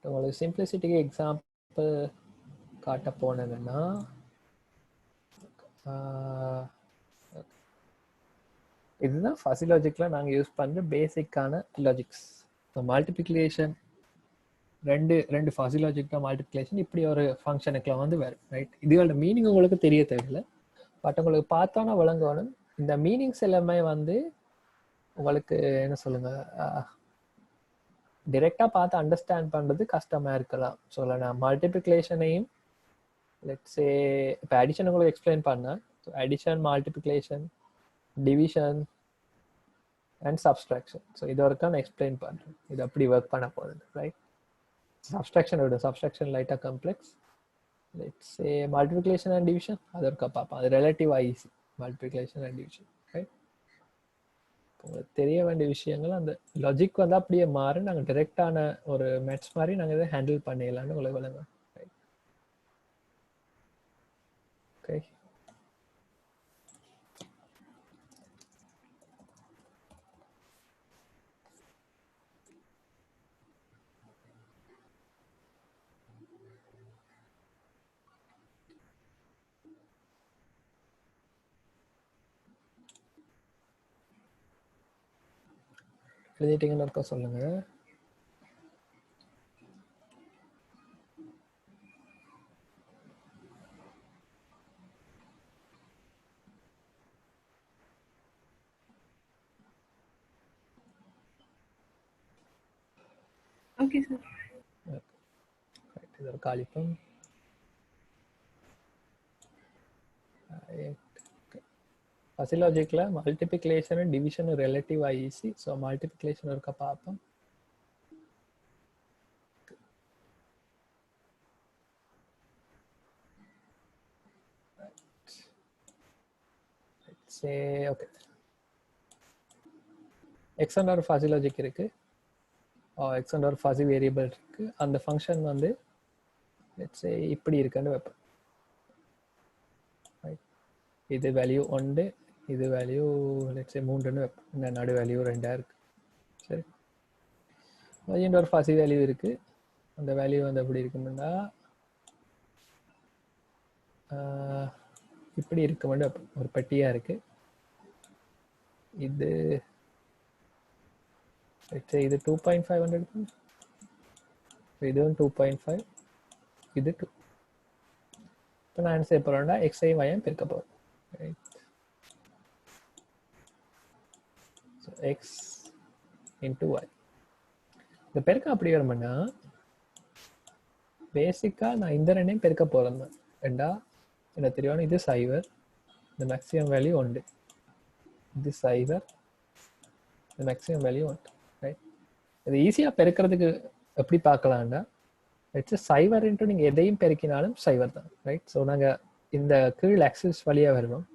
Speaker 1: உங்களுக்கு சிம்பிளிசிட்டிக்கு எக்ஸாம்பிள் காட்ட போனேன்னா இதுதான் ஃபஸி லாஜிக்கில் நாங்கள் யூஸ் பண்ணுற பேசிக்கான லாஜிக்ஸ். மல்டிப்ளிகேஷன் ரெண்டு ஃபஸி லாஜிக் தான் மல்டிப்ளிகேஷன், இப்படி ஒரு ஃபங்க்ஷனுக்குலாம் வந்து வேறு. ரைட், இதுகளோட மீனிங் உங்களுக்கு தெரிய தேவையில்லை, பட் உங்களுக்கு பார்த்தோன்னா விளங்கணும். இந்த மீனிங்ஸ் எல்லாமே வந்து உங்களுக்கு என்ன சொல்லுங்க, டிரெக்டாக பார்த்து அண்டர்ஸ்டாண்ட் பண்ணுறது கஷ்டமாக இருக்கலாம். ஸோ நான் மல்டிப்ளிகேஷனையும் லெட்ஸே இப்போ அடிஷன் உங்களுக்கு எக்ஸ்பிளைன் பண்ணேன். So addition, multiplication, division and subtraction, so இது வரைக்கும் நான் எக்ஸ்பிளைன் பண்ணுறேன் இது அப்படி ஒர்க் பண்ண போகுது. ரைட், சப்ஸ்ட்ராக்ஷன் விட சப்ஸ்ட்ராக்ஷன் லைட்டாக காம்ப்ளெக்ஸ். லெட்ஸே மல்டிப்ளிகேஷன் அண்ட் டிவிஷன் அது ஒருக்கா பார்ப்போம், அது ரிலேட்டிவாக easy. Multiplication and division right, உங்களுக்கு தெரிய வேண்டிய விஷயங்கள் அந்த லாஜிக் வந்து அப்படியே மாறி நாங்கள் டிரெக்டான ஒரு மேட்ச் மாதிரி நாங்கள் இதை ஹேண்டில் பண்ணிடலான்னு உங்களுக்கு விளங்க. ஓகே, எழுதிட்டீங்கன்னு இருக்கா சொல்லுங்க.
Speaker 2: Okay sir.
Speaker 1: இது ஒரு காலிப்பம். ஃபஸி லாஜிக்கில் மல்டிப்ளிகேஷன் அண்ட் டிவிஷன் ரிலேட்டிவாக ஈஸி. ஸோ மல்டிப்ளிகேஷன் இருக்கா பார்ப்போம். ஓகே, எக்ஸ் ஒரு ஃபஸி லாஜிக் இருக்கு, எக்ஸ் ஒரு ஃபஸி வேரியபிள் இருக்கு. அந்த ஃபங்க்ஷன் வந்து லெட்ஸே இப்படி இருக்குன்னு வைப்பேன். இது வேல்யூ 1, இது வேல்யூ லெட்ஸே 3ன்னு வைப்பேன். இந்த நடு வேல்யூ 2 இருக்கு. சரி, y ஒரு ஃபஸி வேல்யூ இருக்கு, அந்த வேல்யூ வந்து எப்படி இருக்குன்னா இப்படி இருக்க மட்டும் ஒரு பெட்டியா இருக்கு. இது இது 2.5 இதுவும் 2.5, இது 2. இப்போ நான் என்ன செய்ய போறேன்னா எக்ஸை வையும் பெருக்க போறேன். X into y. இந்த பெருக்க அப்படி வரும்னா பேசிக்கா நான் இந்த ரெண்டையும் பெருக்க போறேன். ரெண்டா என்ன தெரியும், இது சைவர், இந்த மேக்ஸிமம் வேல்யூ 1, இது சைவர், இந்த மேக்ஸிமம் வேல்யூ 1. ரைட், இது ஈஸியாக பெருக்கிறதுக்கு எப்படி பார்க்கலாம்னா சைவர் இன்ட்டு நீங்கள் எதையும் பெருக்கினாலும் சைவர் தான். ரைட், ஸோ நாங்கள் இந்த கீழ் ஆக்சிஸ் வழியாக வருவோம்.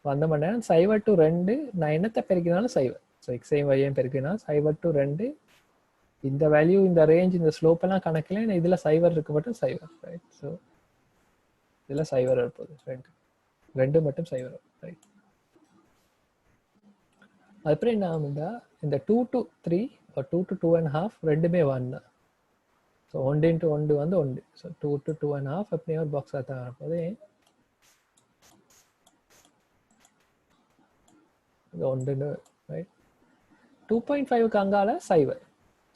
Speaker 1: வந்த நேரம் சைவர் டு 2 நான் என்னத்தை பெருக்கினாலும் சைவர். ஸோ எக்ஸையும் வையும் பெருக்கினாலும் சைவர் டு 2, இந்த வேல்யூ இந்த ரேஞ்ச் இந்த ஸ்லோப் எல்லாம் கணக்கில் இதில் சைவர் இருக்க மட்டும் சைவர். ரைட், ஸோ இதில் சைவர் இருப்பது 2 மட்டும் சைவர். ரைட், அதுக்கப்புறம் என்ன ஆகும்னா இந்த 2 to 3 2 to 2.5 ரெண்டுமே 1 தான். ஸோ 1 into 1 வந்து 1. ஸோ 2 to 2.5 அப்படியே ஒரு பாக்ஸாக தான் இருப்பது. இங்கே ஒன்றுன்னு ரைட் 2.5க்கு அங்கால சைவர்.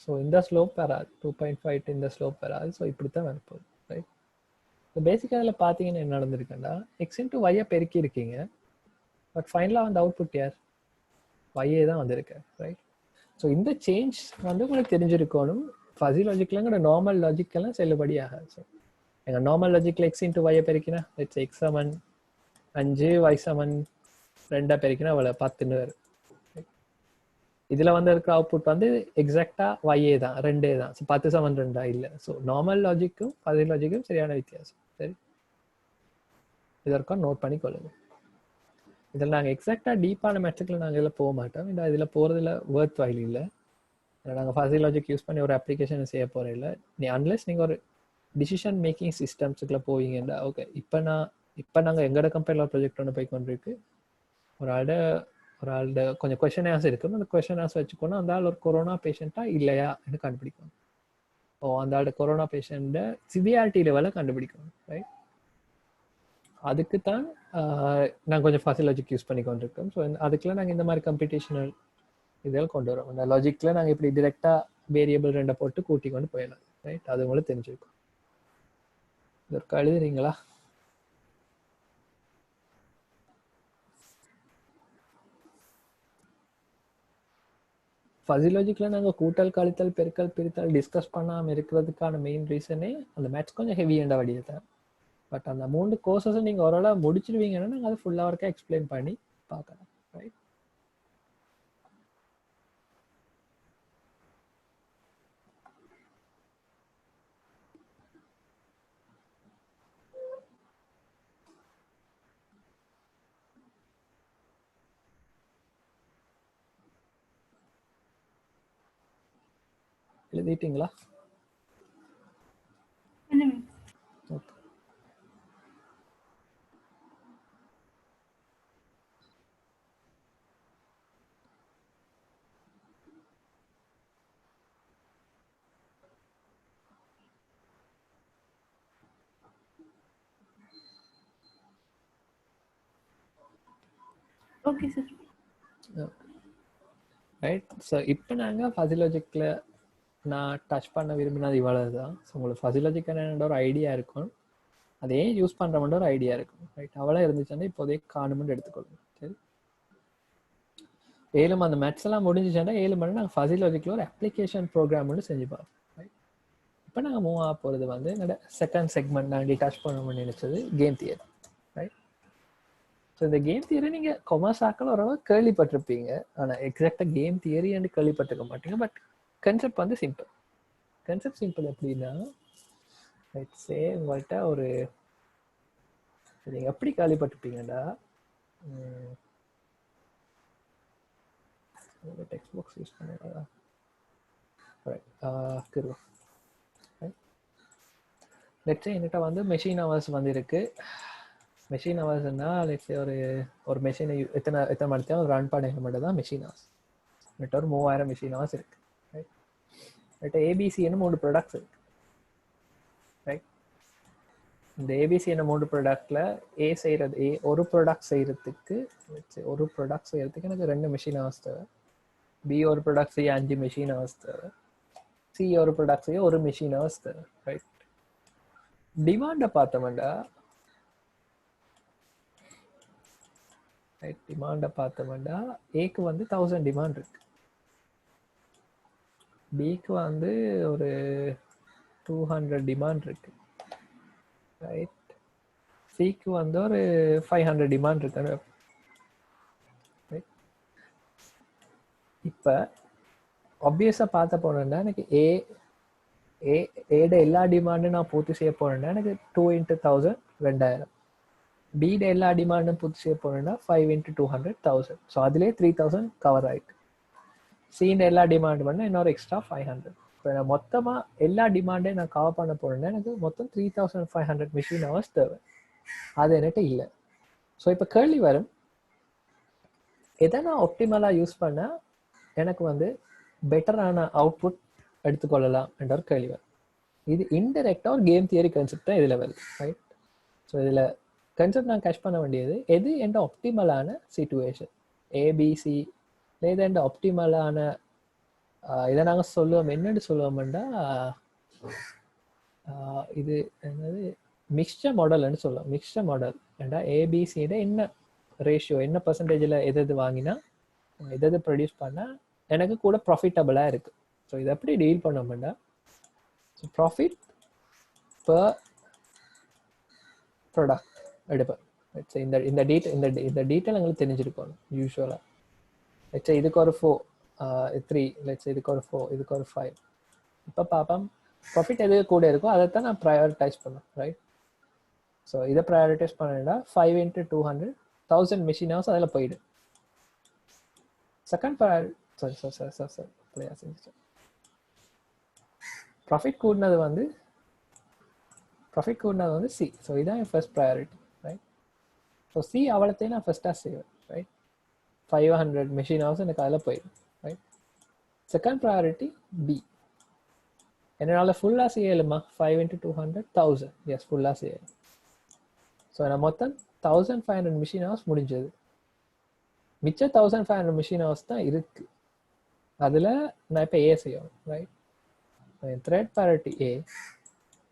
Speaker 1: ஸோ இந்த ஸ்லோப் வராது, 2.5 இந்த ஸ்லோப் வராது. ஸோ இப்படி தான் வரப்போகுது ரைட். ஸோ பேசிக்காக அதில் பார்த்தீங்கன்னா என்ன நடந்திருக்குன்னா எக்ஸ் இன்ட்டு ஒய்யை பெருக்கி இருக்கீங்க, பட் ஃபைனலாக வந்து அவுட்புட் யார் ஒய்யே தான் வந்திருக்கு ரைட். ஸோ இந்த சேஞ்ச் வந்து உங்களுக்கு தெரிஞ்சிருக்கணும். ஃபஸி லாஜிக்லங்கிற நார்மல் லாஜிக்கெல்லாம் செல்லுபடி ஆகாது. ஸோ எங்கள் நார்மல் லாஜிக்கில் எக்ஸ் இன்ட்டு ஒய்யை பெருக்கினா இட்ஸ் எக்ஸ் சமன் 5, ஒய் சமன் 2 பெருக்கினா அவ்வளோ 10ன்னு வரும். இதில் வந்து இருக்கிற அவுட்புட் வந்து எக்ஸாக்டாக ஒய்யே தான், 2 தான். ஸோ 10 சமன் 2 இல்லை. ஸோ நார்மல் லாஜிக்கும் ஃபஸி லாஜிக்கும் சரியான வித்தியாசம். சரி, இதற்கும் நோட் பண்ணி கொள்ளுங்க. இதில் நாங்கள் எக்ஸாக்டாக டீப்பான மெட்ரிக்கில் நாங்கள் இதில் போக மாட்டோம். இந்த இதில் போகிறதுல வேர்த் வாயில் இல்லை. நாங்கள் ஃபஸி லாஜிக் யூஸ் பண்ணி ஒரு அப்ளிகேஷன் செய்ய போகிற இல்லை. அன்லெஸ் நீங்கள் ஒரு டிசிஷன் மேக்கிங் சிஸ்டம்ஸுக்குள்ள போவீங்கன்னா ஓகே. இப்போ நாங்கள் எங்களோட கம்பெனியில் ஒரு ப்ராஜெக்ட் ஒன்று போய் கொண்டிருக்கு. ஒரு ஆள்கிட்ட கொஞ்சம் கொஷன் ஆன்சர் இருக்கும். அந்த கொஷன் ஆன்சர் வச்சுக்கோன்னா அந்த ஆள் ஒரு கொரோனா பேஷண்ட்டாக இல்லையா என்று கண்டுபிடிக்கணும். அந்த ஆள்கிட்ட கொரோனா பேஷண்ட்டை சிவியாரிட்டி லெவலில் கண்டுபிடிக்கணும் ரைட். அதுக்கு தான் நாங்கள் கொஞ்சம் ஃபஸி லாஜிக் யூஸ் பண்ணி கொண்டிருக்கோம். ஸோ அதுக்குலாம் நாங்கள் இந்த மாதிரி கம்ப்யூட்டேஷனல் இதெல்லாம் கொண்டு வரோம். அந்த லாஜிக்கில் நாங்கள் இப்படி டிரெக்டாக வேரியபிள் 2 போட்டு கூட்டி கொண்டு போயிடலாம் ரைட். அது உங்களுக்கு தெரிஞ்சிருக்கும். இதற்கு எழுதுறீங்களா? ஃபஸி லாஜிக்கில் நாங்கள் கூட்டல் கழித்தல் பெருக்கல் பிரித்தல் டிஸ்கஸ் பண்ணாமல் இருக்கிறதுக்கான மெயின் ரீசனே அந்த மேட்ச் கொஞ்சம் ஹெவியாண்ட வழியை தான். பட் அந்த 3 கோர்சஸை நீங்கள் ஓரளவு முடிச்சிருவீங்கன்னா நாங்கள் அதை ஃபுல்லாக ஒர்க்காக எக்ஸ்பிளைன் பண்ணி பார்க்கலாம் ரைட். எழுதிட்டீங்களா? Okay.
Speaker 2: Okay sir.
Speaker 1: Right. So இப்போ நாங்கள் ஃபஸி லாஜிக்கில் நான் டச் பண்ண விரும்பினது இவ்வளோ தான். ஸோ உங்களுக்கு ஃபஸி லாஜிக் என்னென்ன ஒரு ஐடியா இருக்கும், அதே யூஸ் பண்ணுற ஒரு ஐடியா இருக்கும் ரைட். அவ்வளோ இருந்துச்சுன்னா இப்போதைக்கு காணுமெண்ட் எடுத்துக்கொள்ளுங்க. சரி, 7 அந்த மேட்ஸ் எல்லாம் முடிஞ்சிச்சுன்னா 7 மணி நாங்கள் ஃபஸி லாஜிக்கில் ஒரு அப்ளிகேஷன் ப்ரோக்ராம் ஒன்று செஞ்சு பார்ப்போம் ரைட். இப்போ நாங்கள் மூவ் ஆக போகிறது வந்து என்னோட செகண்ட் செக்மெண்ட் நாங்கள் டச் பண்ணணும்னு நினைச்சது கேம் தியரி ரைட். ஸோ இந்த கேம் தியரி நீங்கள் கொமர்ஸ் ஆக்கள் ஓரளவு கேள்விப்பட்டிருப்பீங்க. ஆனால் எக்ஸாக்டாக கேம் தியரி என்று கேள்விப்பட்டிருக்க மாட்டீங்க. பட் கன்செப்ட் வந்து சிம்பிள். கன்செப்ட் சிம்பிள் எப்படின்னா சே உங்கள்கிட்ட ஒரு நீங்கள் எப்படி கேள்விப்பட்டிருப்பீங்கடா, டெக்ஸ்ட் பாக்ஸ் யூஸ் பண்ணுறதா லெட்ஸே என்கிட்ட வந்து மெஷின் ஹவர்ஸ் வந்து இருக்கு. மெஷின் ஹவர்ஸ்னா லெட்ஸே ஒரு மெஷினை எத்தனை மணி நேரம் ரன் பண்ண மட்டும் தான் மெஷின் ஹவர்ஸ். என்கிட்ட ஒரு 3000 மெஷின் ஹவர்ஸ் இருக்கு ரைட். என்கிட்ட ஏபிசின்னு 3 ப்ராடக்ட்ஸ் இருக்கு ரைட். இந்த ஏபிசி என்ன 3 ப்ராடக்ட்ல ஒரு ப்ராடக்ட் செய்யறதுக்கு எனக்கு 2 மெஷின் ஹவர்ஸ் தேவை. பி ஒரு ப்ராடக்ட் செய்ய 5 மெஷின் ஹவர்ஸ் தேவை. சி ஒரு ப்ராடக்ட் செய்ய 1 மெஷின் ஹவர்ஸ் தேவை ரைட். டிமாண்டை பார்த்தோம்னா ஏக்கு வந்து 1000 டிமாண்ட் இருக்கு, பிக்கு வந்து ஒரு 200 டிமாண்ட் இருக்கு ரைட். சிக்கு வந்து ஒரு 500 டிமாண்ட் இருக்கு. இப்போ ஆப்வியஸாக பார்த்த போனேன்னா எனக்கு ஏட எல்லா டிமாண்டும் நான் பூர்த்தி செய்ய போனேன்னா எனக்கு 2 × 1000 2000. பிட எல்லா டிமாண்டும் பூர்த்தி செய்ய போனேன்னா 5 × 200 1000. ஸோ அதுலேயே 3000 கவர் ஆயிட்டு. சீன எல்லா டிமாண்ட் பண்ணால் இன்னொரு எக்ஸ்ட்ரா 500. இப்போ நான் மொத்தமாக எல்லா டிமாண்டையும் நான் கவர் பண்ண போனேன்னா எனக்கு மொத்தம் 3500 மிஷின் ஹவர்ஸ் தேவை. அது என்கிட்ட இல்லை. ஸோ இப்போ கேள்வி வரும், எதை நான் ஒப்டிமலாக யூஸ் பண்ணால் எனக்கு வந்து பெட்டரான அவுட்புட் எடுத்துக்கொள்ளலாம் என்ற ஒரு கேள்வி வரும். இது இன்டெரக்டாக ஒரு கேம் தியரி கான்செப்ட் தான் இதில் வருது ரைட். ஸோ இதில் கான்செப்ட் நான் கேஷ் பண்ண வேண்டியது எது என்ற ஆப்டிமலான சிச்சுவேஷன். ஏபிசி லேதண்ட ஆப்டிமலான இதை நாங்கள் சொல்லுவோம் என்னன்னு சொல்லுவோம்னா இது என்னது மிக்சர் மாடல்னு சொல்லுவோம். மிக்சர் மாடல் ஏண்டா ஏபிசியோட என்ன ரேஷியோ என்ன பர்சன்டேஜில் எது வாங்கினா எது ப்ரொடியூஸ் பண்ணால் எனக்கு கூட ப்ராஃபிட்டபிளாக இருக்குது. ஸோ இதை எப்படி டீல் பண்ணோம்னா ப்ராஃபிட் பர் ப்ராடக்ட் எடுப்பேன். இந்த இந்த டீட்டெயில் எங்களுக்கு தெரிஞ்சிருக்கணும் யூஸ்வலாக. லெட்ஸ் இதுக்கு ஒரு 4 3 லெட்ஸ் இதுக்கு ஒரு 4 இதுக்கு ஒரு 5. இப்போ பார்ப்போம் ப்ராஃபிட் எது கூட இருக்கோ அதை தான் நான் ப்ரையாரிட்டைஸ் பண்ணேன், ரைட்? ஸோ இதை ப்ரையாரிட்டைஸ் பண்ணினா 5 × 200 1000 மிஷின் ஹவர்ஸ் அதில் போயிடு. செகண்ட் ப்ராஃபிட் கூடினது வந்து சி. ஸோ இதான் என் first priority, right? So C அவ்வளோத்தையும் நான் ஃபர்ஸ்ட்டாக செய்வேன், ரைட்? 500 மிஷின் ஹவர்ஸ் எனக்கு அதில் போயிடும், ரைட்? Second priority B. என்னால் ஃபுல்லாக செய்யலுமா? 5 × 200 1000. எஸ், ஃபுல்லாக செய்யலாம். ஸோ நான் மொத்தம் 1500 மிஷின் ஹவர்ஸ் முடிஞ்சது. மிச்சம் 1500 மிஷின் ஹவர்ஸ் தான் இருக்கு. அதில் நான் இப்போ ஏ செய்யணும், ரைட்? என் த்ரெட் ப்ரையாரிட்டி ஏ.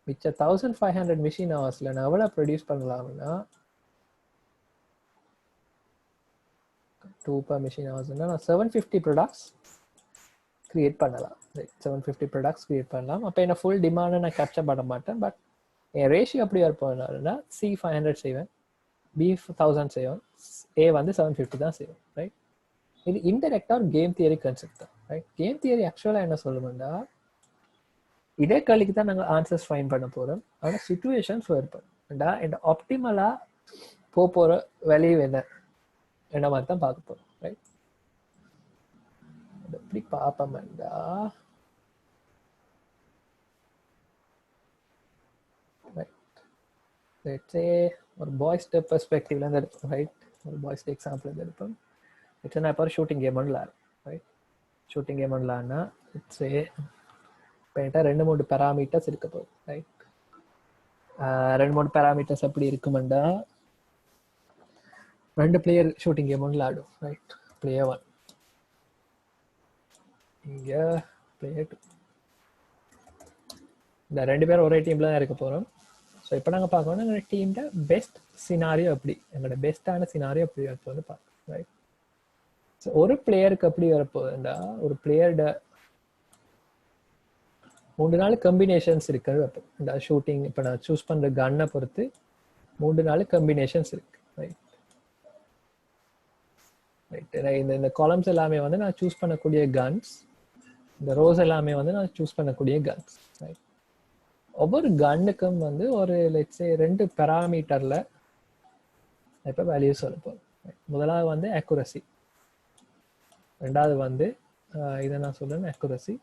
Speaker 1: மிச்சம் 1500 மிஷின் ஹவர்ஸில் நான் எவ்வளோ ப்ரொடியூஸ் பண்ணலாம்னா 2 per மிஷின் ஹவர்ஸ்னா நான் 750 ப்ராடக்ட்ஸ் கிரியேட் பண்ணலாம். 750 ப்ராடக்ட்ஸ் கிரியேட் பண்ணலாம். அப்போ என்ன ஃபுல் டிமாண்டை நான் கேப்சர் பண்ண மாட்டேன். பட் என் ரேஷியோ எப்படி இருப்போம்னா சி 500 செய்வேன், பி 1000 செய்வேன், ஏ வந்து 750 தான் செய்வேன், ரைட்? இது இன்டெரக்டாக ஒரு கேம் தியரி கான்செப்ட் தான், ரைட்? கேம் தியரி ஆக்சுவலாக என்ன சொல்லணும்னா இதே கேள்விக்கு தான் நாங்கள் ஆன்சர்ஸ் ஃபைன் பண்ண போகிறோம். ஆனால் சுச்சுவேஷன்ஸ் இருப்போம்டா இந்த ஆப்டிமலாக போகிற வேல்யூ என்ன மாதிரி தான் பார்க்க போகிறோம், ரைட்? எப்படி பார்ப்போம்டா ஒரு பாய்ஸ்ட பெர்ஸ்பெக்டிவ்ல இருந்து எடுப்போம், ரைட்? ஒரு பாய்ஸ்ட எக்ஸாம்பிள் இருந்து எடுப்போம். இட்ஸ் நான் இப்போ ஒரு ஷூட்டிங் கேம் விளாட்றேன், ரைட்? ஷூட்டிங் கேம் விளாட்னா இட்ஸ் இப்போ என்கிட்ட 2-3 பேராமீட்டர்ஸ் இருக்க போகுது, ரைட்? 2-3 பேராமீட்டர்ஸ் எப்படி இருக்குமெண்டா 2 பிளேயர் ஷூட்டிங் கேம் விளாடும், ரைட்? பிளேயர் 1 இங்கே பிளேயர் 2. இந்த 2 பேரும் ஒரே டீமில் தான் இருக்க போகிறோம். ஸோ இப்போ நாங்கள் பார்க்கணும் எங்களோட டீமோட பெஸ்ட் சினாரியோ எப்படி, எங்களோட பெஸ்ட்டான சினாரியோ எப்படி வரப்போகுது பார்க்கணும், ரைட்? ஸோ ஒரு பிளேயருக்கு எப்படி வரப்போகுதுண்டா ஒரு பிளேயரோட 3-4 கம்பினேஷன்ஸ் இருக்குது. அப்போ இந்த ஷூட்டிங் இப்போ நான் சூஸ் பண்ணுற கன்னை பொறுத்து 3-4 கம்பினேஷன்ஸ் இருக்கு, ரைட்? ரைட். இந்த காலம்ஸ் எல்லாமே வந்து நான் சூஸ் பண்ணக்கூடிய கன்ஸ், இந்த ரோஸ் எல்லாமே வந்து நான் சூஸ் பண்ணக்கூடிய கன்ஸ், ரைட்? ஒவ்வொரு கன்னுக்கும் வந்து ஒரு லெட்ஸ் சே 2 பேராமீட்டரில் இப்போ வேல்யூ சொல்ல போகிறோம். முதலாவது வந்து அக்குரசி, ரெண்டாவது வந்து இதை நான் சொல்றேன் அக்குரசி,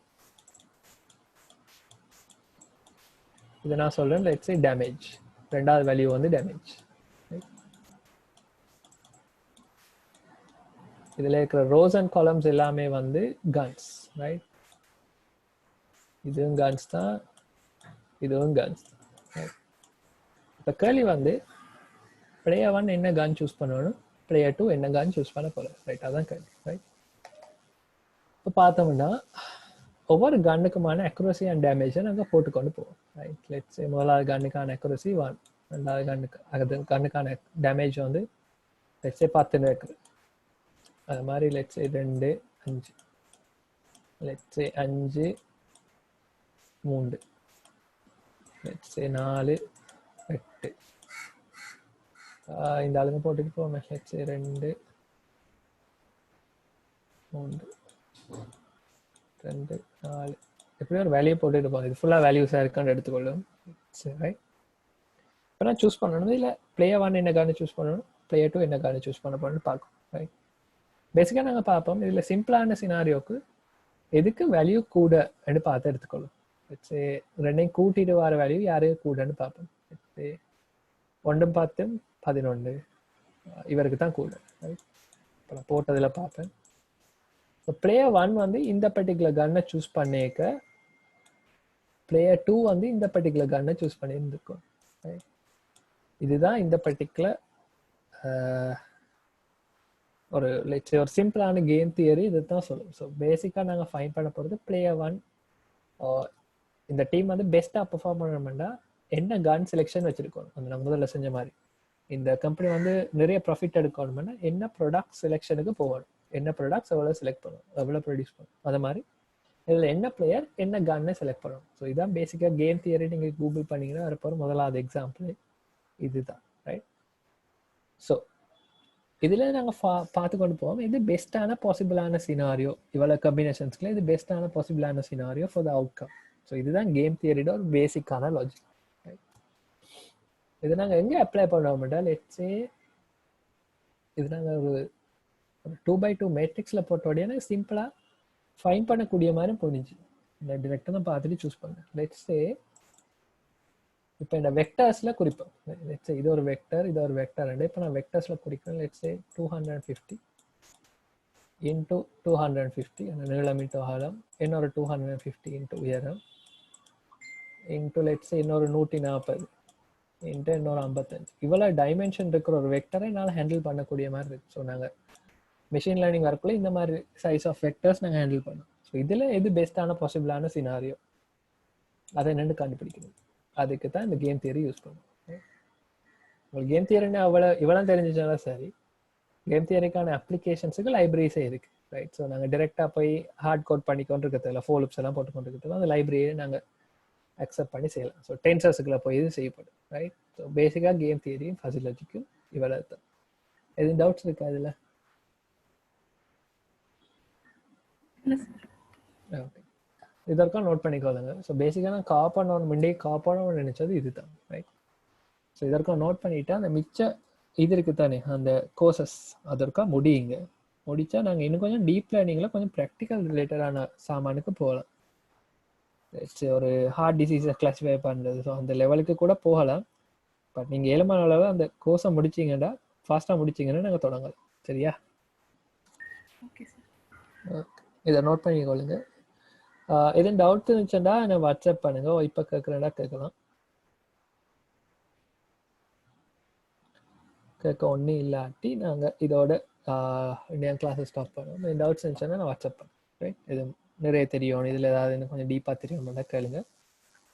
Speaker 1: இதை நான் சொல்றேன் லெட்ஸ் சே டேமேஜ். ரெண்டாவது வேல்யூ வந்து டேமேஜ். இதில் இருக்கிற ரோஸ் அண்ட் காலம்ஸ் எல்லாமே வந்து கன்ஸ், ரைட்? இதுவும் கன்ஸ் தான், இதுவும் கன்ஸ். இப்போ கேள்வி வந்து பிளேயர் 1 என்ன கன் சூஸ் பண்ணணும், பிளேயர் 2 என்ன கன் சூஸ் பண்ண போகிறேன், ரைட்? அதான் கேள்வி, ரைட்? இப்போ பார்த்தோம்னா ஒவ்வொரு கன்னுக்குமான அக்குரசி அண்ட் டேமேஜை நாங்கள் போட்டுக்கொண்டு போவோம், ரைட்? லெட்ஸ் முதலாவது கன்னுக்கான அக்குரசி 1, ரெண்டாவது கன்னுக்கான டேமேஜ் வந்து லெட்ஸ் 10 இருக்குது. அது மாதிரி லெட்ஸ் 2 5, லெட்ஸ் 5 3, லெட்ஸ் 4 8. இந்த ஆளுங்க போட்டுட்டு போவோம். லெட்ஸ் 2 3 2 4 எப்படி ஒரு வேல்யூ போட்டுட்டு போவோம். இது ஃபுல்லாக வேல்யூஸாக இருக்கான்னு எடுத்துக்கொள்ளும், ரைட்? இப்போ நான் சூஸ் பண்ணணும், இல்லை பிளேயர் 1 என்ன கார்டு சூஸ் பண்ணணும், பிளேயர் 2 என்ன கார்டு சூஸ் பண்ண போகணும்னு பார்க்கும், ரைட்? பேசிக்காக நாங்கள் பார்ப்போம் இதில் சிம்பிளான சினாரியோக்கு எதுக்கு வேல்யூ கூட பார்த்து எடுத்துக்கொள்ளும். லெட்ஸ் ரெண்டையும் கூட்டிட்டு வர வேல்யூ யாரையும் கூடன்னு பார்ப்போம். 1 10 11 இவருக்கு தான் கூட, ரைட்? இப்போ நான் போட்டதில் பார்ப்பேன். இப்போ பிளேயர் 1 வந்து இந்த பர்டிகுலர் கன்னை சூஸ் பண்ணிக்க, பிளேயர் 2 வந்து இந்த பர்டிகுலர் கன்னை சூஸ் பண்ணியிருந்துருக்கும், ரைட்? இதுதான் இந்த பர்டிகுலர் ஒரு லெட்ஸ் ஒரு சிம்பிளான கேம் தியரி இதுதான் சொல்லும். ஸோ பேசிக்காக நாங்கள் ஃபைன் பண்ண போகிறது பிளேயர் 1 இந்த டீம் வந்து பெஸ்ட்டாக பெர்ஃபார்ம் பண்ணணும்னா என்ன கன் செலெக்ஷன் வச்சுருக்கோம். அந்த நான் முதல்ல செஞ்ச மாதிரி இந்த கம்பெனி வந்து நிறைய ப்ராஃபிட் எடுக்கணும்னா என்ன ப்ராடக்ட் செலெக்ஷனுக்கு போகணும், என்ன ப்ராடக்ட்ஸ் எவ்வளோ செலக்ட் பண்ணணும், எவ்வளோ ப்ரொடியூஸ் பண்ணணும், அது மாதிரி இதில் என்ன பிளேயர் என்ன கன்னை செலக்ட் பண்ணணும். ஸோ இதான் பேசிக்காக கேம் தியரி. நீங்கள் கூகுள் பண்ணிங்கன்னா இருப்பார் முதலாவது எக்ஸாம்பிள் இதுதான், ரைட்? ஸோ இதில் நாங்கள் பார்த்து கொண்டு போவோம் இது பெஸ்ட்டான பாசிபிளான சினாரியோ, இவ்வளோ கம்பினேஷன்ஸ்க்குள்ள இது பெஸ்ட்டான பாசிபிளான scenario for the outcome. So இதுதான் கேம் தியரியோட ஒரு பேசிக்கான லாஜிக். இது நாங்கள் எங்கே அப்ளை பண்ணுவோம்டா, லெட்ஸே இது நாங்கள் ஒரு 2x2 மேட்ரிக்ஸில் போட்டோடையான சிம்பிளாக ஃபைன் பண்ணக்கூடிய மாதிரி போனிச்சு. இந்த டிரெக்டாக தான் பார்த்துட்டு சூஸ் பண்ணேன். லெட்ஸே இப்போ இந்த வெக்டர்ஸில் குறிப்பேன். லெட்ஸே இது ஒரு வெக்டர், இது ஒரு வெக்டர். இப்போ நான் வெக்டர்ஸில் குறிக்கிறேன். லெட்ஸே 250 இன்ட்டு 250 அந்த நீளம் இன்ட்டு அகலம், இன்னொரு 250 இன்ட்டு உயரம் இன்ட்டு லெட்ஸே இன்னொரு 140 இன்ட்டு இன்னொரு 55. இவ்வளோ டைமென்ஷன் இருக்கிற ஒரு வெக்டரை என்னால் ஹேண்டில் பண்ணக்கூடிய மாதிரி இருக்கு. ஸோ நாங்கள் மெஷின் லேர்னிங் ஒர்க்கில் இந்த மாதிரி சைஸ் ஆஃப் வெக்டர்ஸ் நாங்கள் ஹேண்டில் பண்ணோம். ஸோ இதில் எது பெஸ்ட்டான பாசிபிளான சினாரியோ அதை என்னென்னு கண்டுபிடிக்கணும். அதுக்கு தான் இந்த கேம் தியரி யூஸ் பண்ணுவோம். உங்களுக்கு கேம் தியரின்னு இவ்வளோ தெரிஞ்சிச்சாலும் சரி, கேம் தியரிக்கான அப்ளிகேஷன்ஸுக்கு லைப்ரரிஸே இருக்குது, ரைட்? ஸோ நாங்கள் டிரெக்டாக போய் ஹார்ட் கோட் பண்ணிக்கொண்டு இருக்கிறதுல ஃபோலுப்ஸ் எல்லாம் போட்டுக்கொண்டு இருக்கிறதுல அந்த லைப்ரரியை நாங்கள் அக்செப்ட் பண்ணி செய்யலாம். ஸோ டென்சர்ஸுக்குள்ள போய் இது செய்யப்படும், ரைட்? ஸோ பேசிக்காக கேம் தியரியும் ஃபசிலாஜிக்கும் இவ்வளோ தான். எதுவும் டவுட்ஸ் இருக்கா இதில்? ஓகே, இதற்கும் நோட் பண்ணிக்கோங்க. ஸோ பேசிக்காக நான் காப்பாடணும் முன்னே காப்பாடணும்னு நினைச்சது இதுதான், ரைட்? ஸோ இதற்கும் நோட் பண்ணிவிட்டு அந்த மிச்ச இது இருக்குது தானே அந்த கோர்சஸ் அதற்கா முடியுங்க. முடித்தா நாங்கள் இன்னும் கொஞ்சம் டீப் லேர்னிங்கில் கொஞ்சம் ப்ராக்டிக்கல் ரிலேட்டடான சாமானுக்கு போகலாம். ஒரு ஹார்ட் டிசீஸை கிளாஸிஃபை பண்ணுறது, ஸோ அந்த லெவலுக்கு கூட போகலாம். பட் நீங்கள் ஏழுமான அளவு அந்த கோர்ஸை முடிச்சிங்கன்னா ஃபாஸ்ட்டாக முடிச்சிங்கன்னா நாங்கள் தொடங்கலாம். சரியா? ஓகே, இதை நோட் பண்ணிக்கொள்ளுங்க. எதுவும் டவுட் இருந்துச்சுன்னா என்னை வாட்ஸ்அப் பண்ணுங்க. இப்போ கேட்குறேன்னா கேட்கலாம், கேட்க ஒன்றும் இல்லாட்டி நாங்கள் இதோட இந்தியன் கிளாஸை ஸ்டாப் பண்ணுவோம். டவுட்ஸ் இருந்துச்சுன்னா நான் வாட்ஸ்அப் பண்ணேன், ரைட்? இது நிறைய தெரியும், இதில் ஏதாவது எனக்கு கொஞ்சம் டீப்பாக தெரியும்னா கேளுங்க,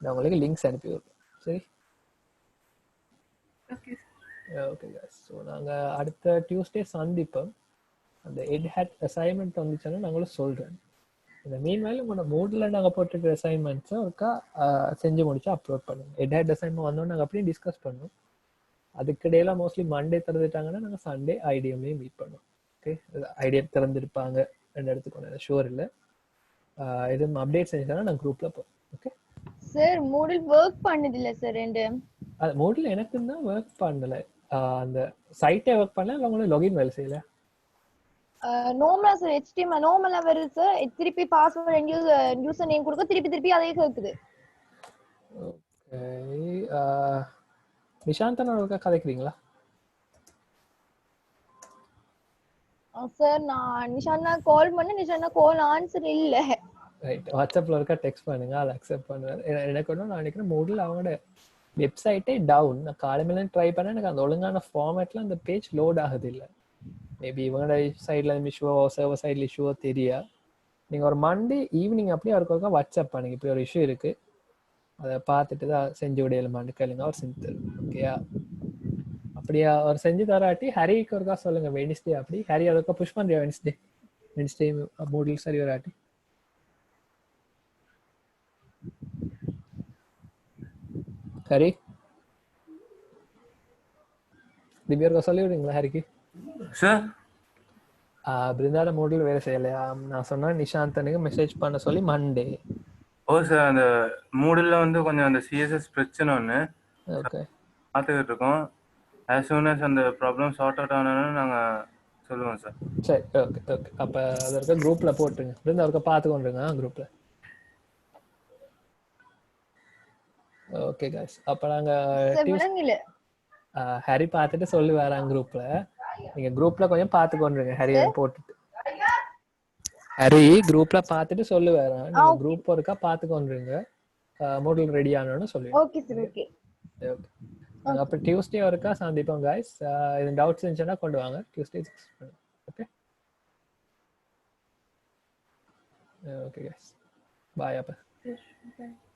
Speaker 1: நான் உங்களுக்கு லிங்க்ஸ் அனுப்பி விடுறேன். சரி, ஓகே guys. ஸோ நாங்கள் அடுத்த டியூஸ்டே சந்திப்போம். அந்த எட்ஹேட் அசைன்மெண்ட் வந்துச்சுன்னா நாங்களும் சொல்கிறேன். இந்த மீன்வேல் உங்களோட மூடில் நாங்கள் போட்டிருக்கிற அசைன்மெண்ட்ஸை ஒருக்கா செஞ்சு முடிச்சா அப்லோட் பண்ணுவோம். எட்ஹேட் அசைன்மெண்ட் வந்தோன்னு நாங்கள் அப்படியே டிஸ்கஸ் பண்ணுவோம். அதுக்கிடையில மோஸ்ட்லி மண்டே திறந்துட்டாங்கன்னா நாங்கள் சண்டே ஐடிஎம்லேயும் மீட் பண்ணுவோம். ஓகே, ஐடிஎம் திறந்துருப்பாங்க ரெண்டு இடத்துக்கு ஷுவர் இல்லை. எதுவும் அப்டேட் செஞ்சாலும் நான் குரூப்பில் போகிறேன். ஓகே
Speaker 3: சார், மூடில் ஒர்க் பண்ணதில்லை சார்.
Speaker 1: அது மூடில் எனக்கு தான் ஒர்க் பண்ணலை, அந்த சைட்டே ஒர்க் பண்ணல. இல்லை உங்களுக்கு லாகின் வேலை செய்யல?
Speaker 3: நார்மலா சார் HTML நார்மலா வருது சார். திருப்பி பாஸ்வேர்ட் அண்ட் யூசர் நேம் கொடுக்க திருப்பி அதே கேக்குது.
Speaker 1: ஓகே, நிஷாந்தனோட கதைக்கிறீங்களா?
Speaker 3: சார் நான் நிஷாந்தா கால் பண்ண, நிஷாந்தா கால் ஆன்சர் இல்ல.
Speaker 1: ரைட், வாட்ஸ்அப்ல இருக்கா டெக்ஸ்ட் பண்ணுங்க, அதை அக்செப்ட் பண்ணுவேன். எனக்கு ஒன்றும் நான் நினைக்கிறேன் மூடில் அவங்களோட வெப்சைட்டே டவுன். நான் காலையில ட்ரை பண்ணேன், எனக்கு அந்த ஒழுங்கான ஃபார்மேட்ல அந்த பேஜ் லோட் ஆகுது இல்லை. மேபி இவங்களோட சைடில் இஷ்யூவோ சர்வர் சைடில் இஷ்யூவோ தெரியா. நீங்கள் ஒரு மண்டே ஈவினிங் அப்படியே அவருக்கா வாட்ஸ்அப் பண்ணுங்க, இப்படி ஒரு இஷ்யூ இருக்குது, அதை பார்த்துட்டு தான் செஞ்சு விடையலுமான்னு கேளுங்க, அவர் செஞ்சு தரும். ஓகேயா? அப்படியா அவர் செஞ்சு தராட்டி ஹரிக்கு ஒருக்கா சொல்லுங்க வெனிஸ்டே. அப்படி ஹரி அதற்கா புஷ் பண்ணுறியா? வெனிஸ்டே மூடில் சரி வராட்டி ஹரி திவ்யா சொல்லி விடுங்களா ஹரிக்கு?
Speaker 4: சார்,
Speaker 1: பிருந்தாட மூடில் வேலை செய்யலையா? நான் சொன்னேன் நிஷாந்தனுக்கு மெசேஜ் பண்ண சொல்லி மண்டே.
Speaker 4: ஓ சார், அந்த மூடில் வந்து கொஞ்சம் அந்த சிஎஸ்எஸ் பிரச்சனை ஒன்று
Speaker 1: ஓகே
Speaker 4: பார்த்துக்கிட்டு இருக்கோம். as soon as அந்த ப்ராப்ளம் சார்ட் அவுட் ஆனாலும் நாங்கள் சொல்லுவோம் சார்.
Speaker 1: சரி, ஓகே ஓகே. அப்போ அதற்கு குரூப்பில் போட்டுருங்க, பிருந்தா அவருக்கா பார்த்து கொண்டுருங்க குரூப்பில். ஓகே காய்ஸ், அப்போ நாங்கள் ஹரி பார்த்துட்டு சொல்லி வராங்க குரூப்ல. நீங்க குரூப்ல கொஞ்சம் பார்த்து கொண்டுருங்க ஹரியை போட்டுட்டு. ஹரி குரூப்ல பார்த்துட்டு சொல்லி வரான், நீங்க குரூப் ஒருக்கா பார்த்து கொண்டுருங்க. மூடில் ரெடி ஆனோன்னு சொல்லுங்க.
Speaker 3: Okay sir. Okay
Speaker 1: okay. அப்போ டியூஸ்டே ஒருக்கா சந்திப்போம் காய்ஸ். இது டவுட்ஸ் இருந்துச்சுன்னா கொண்டு வாங்க Tuesday. Okay. Okay guys, bye அப்ப.
Speaker 2: Bye.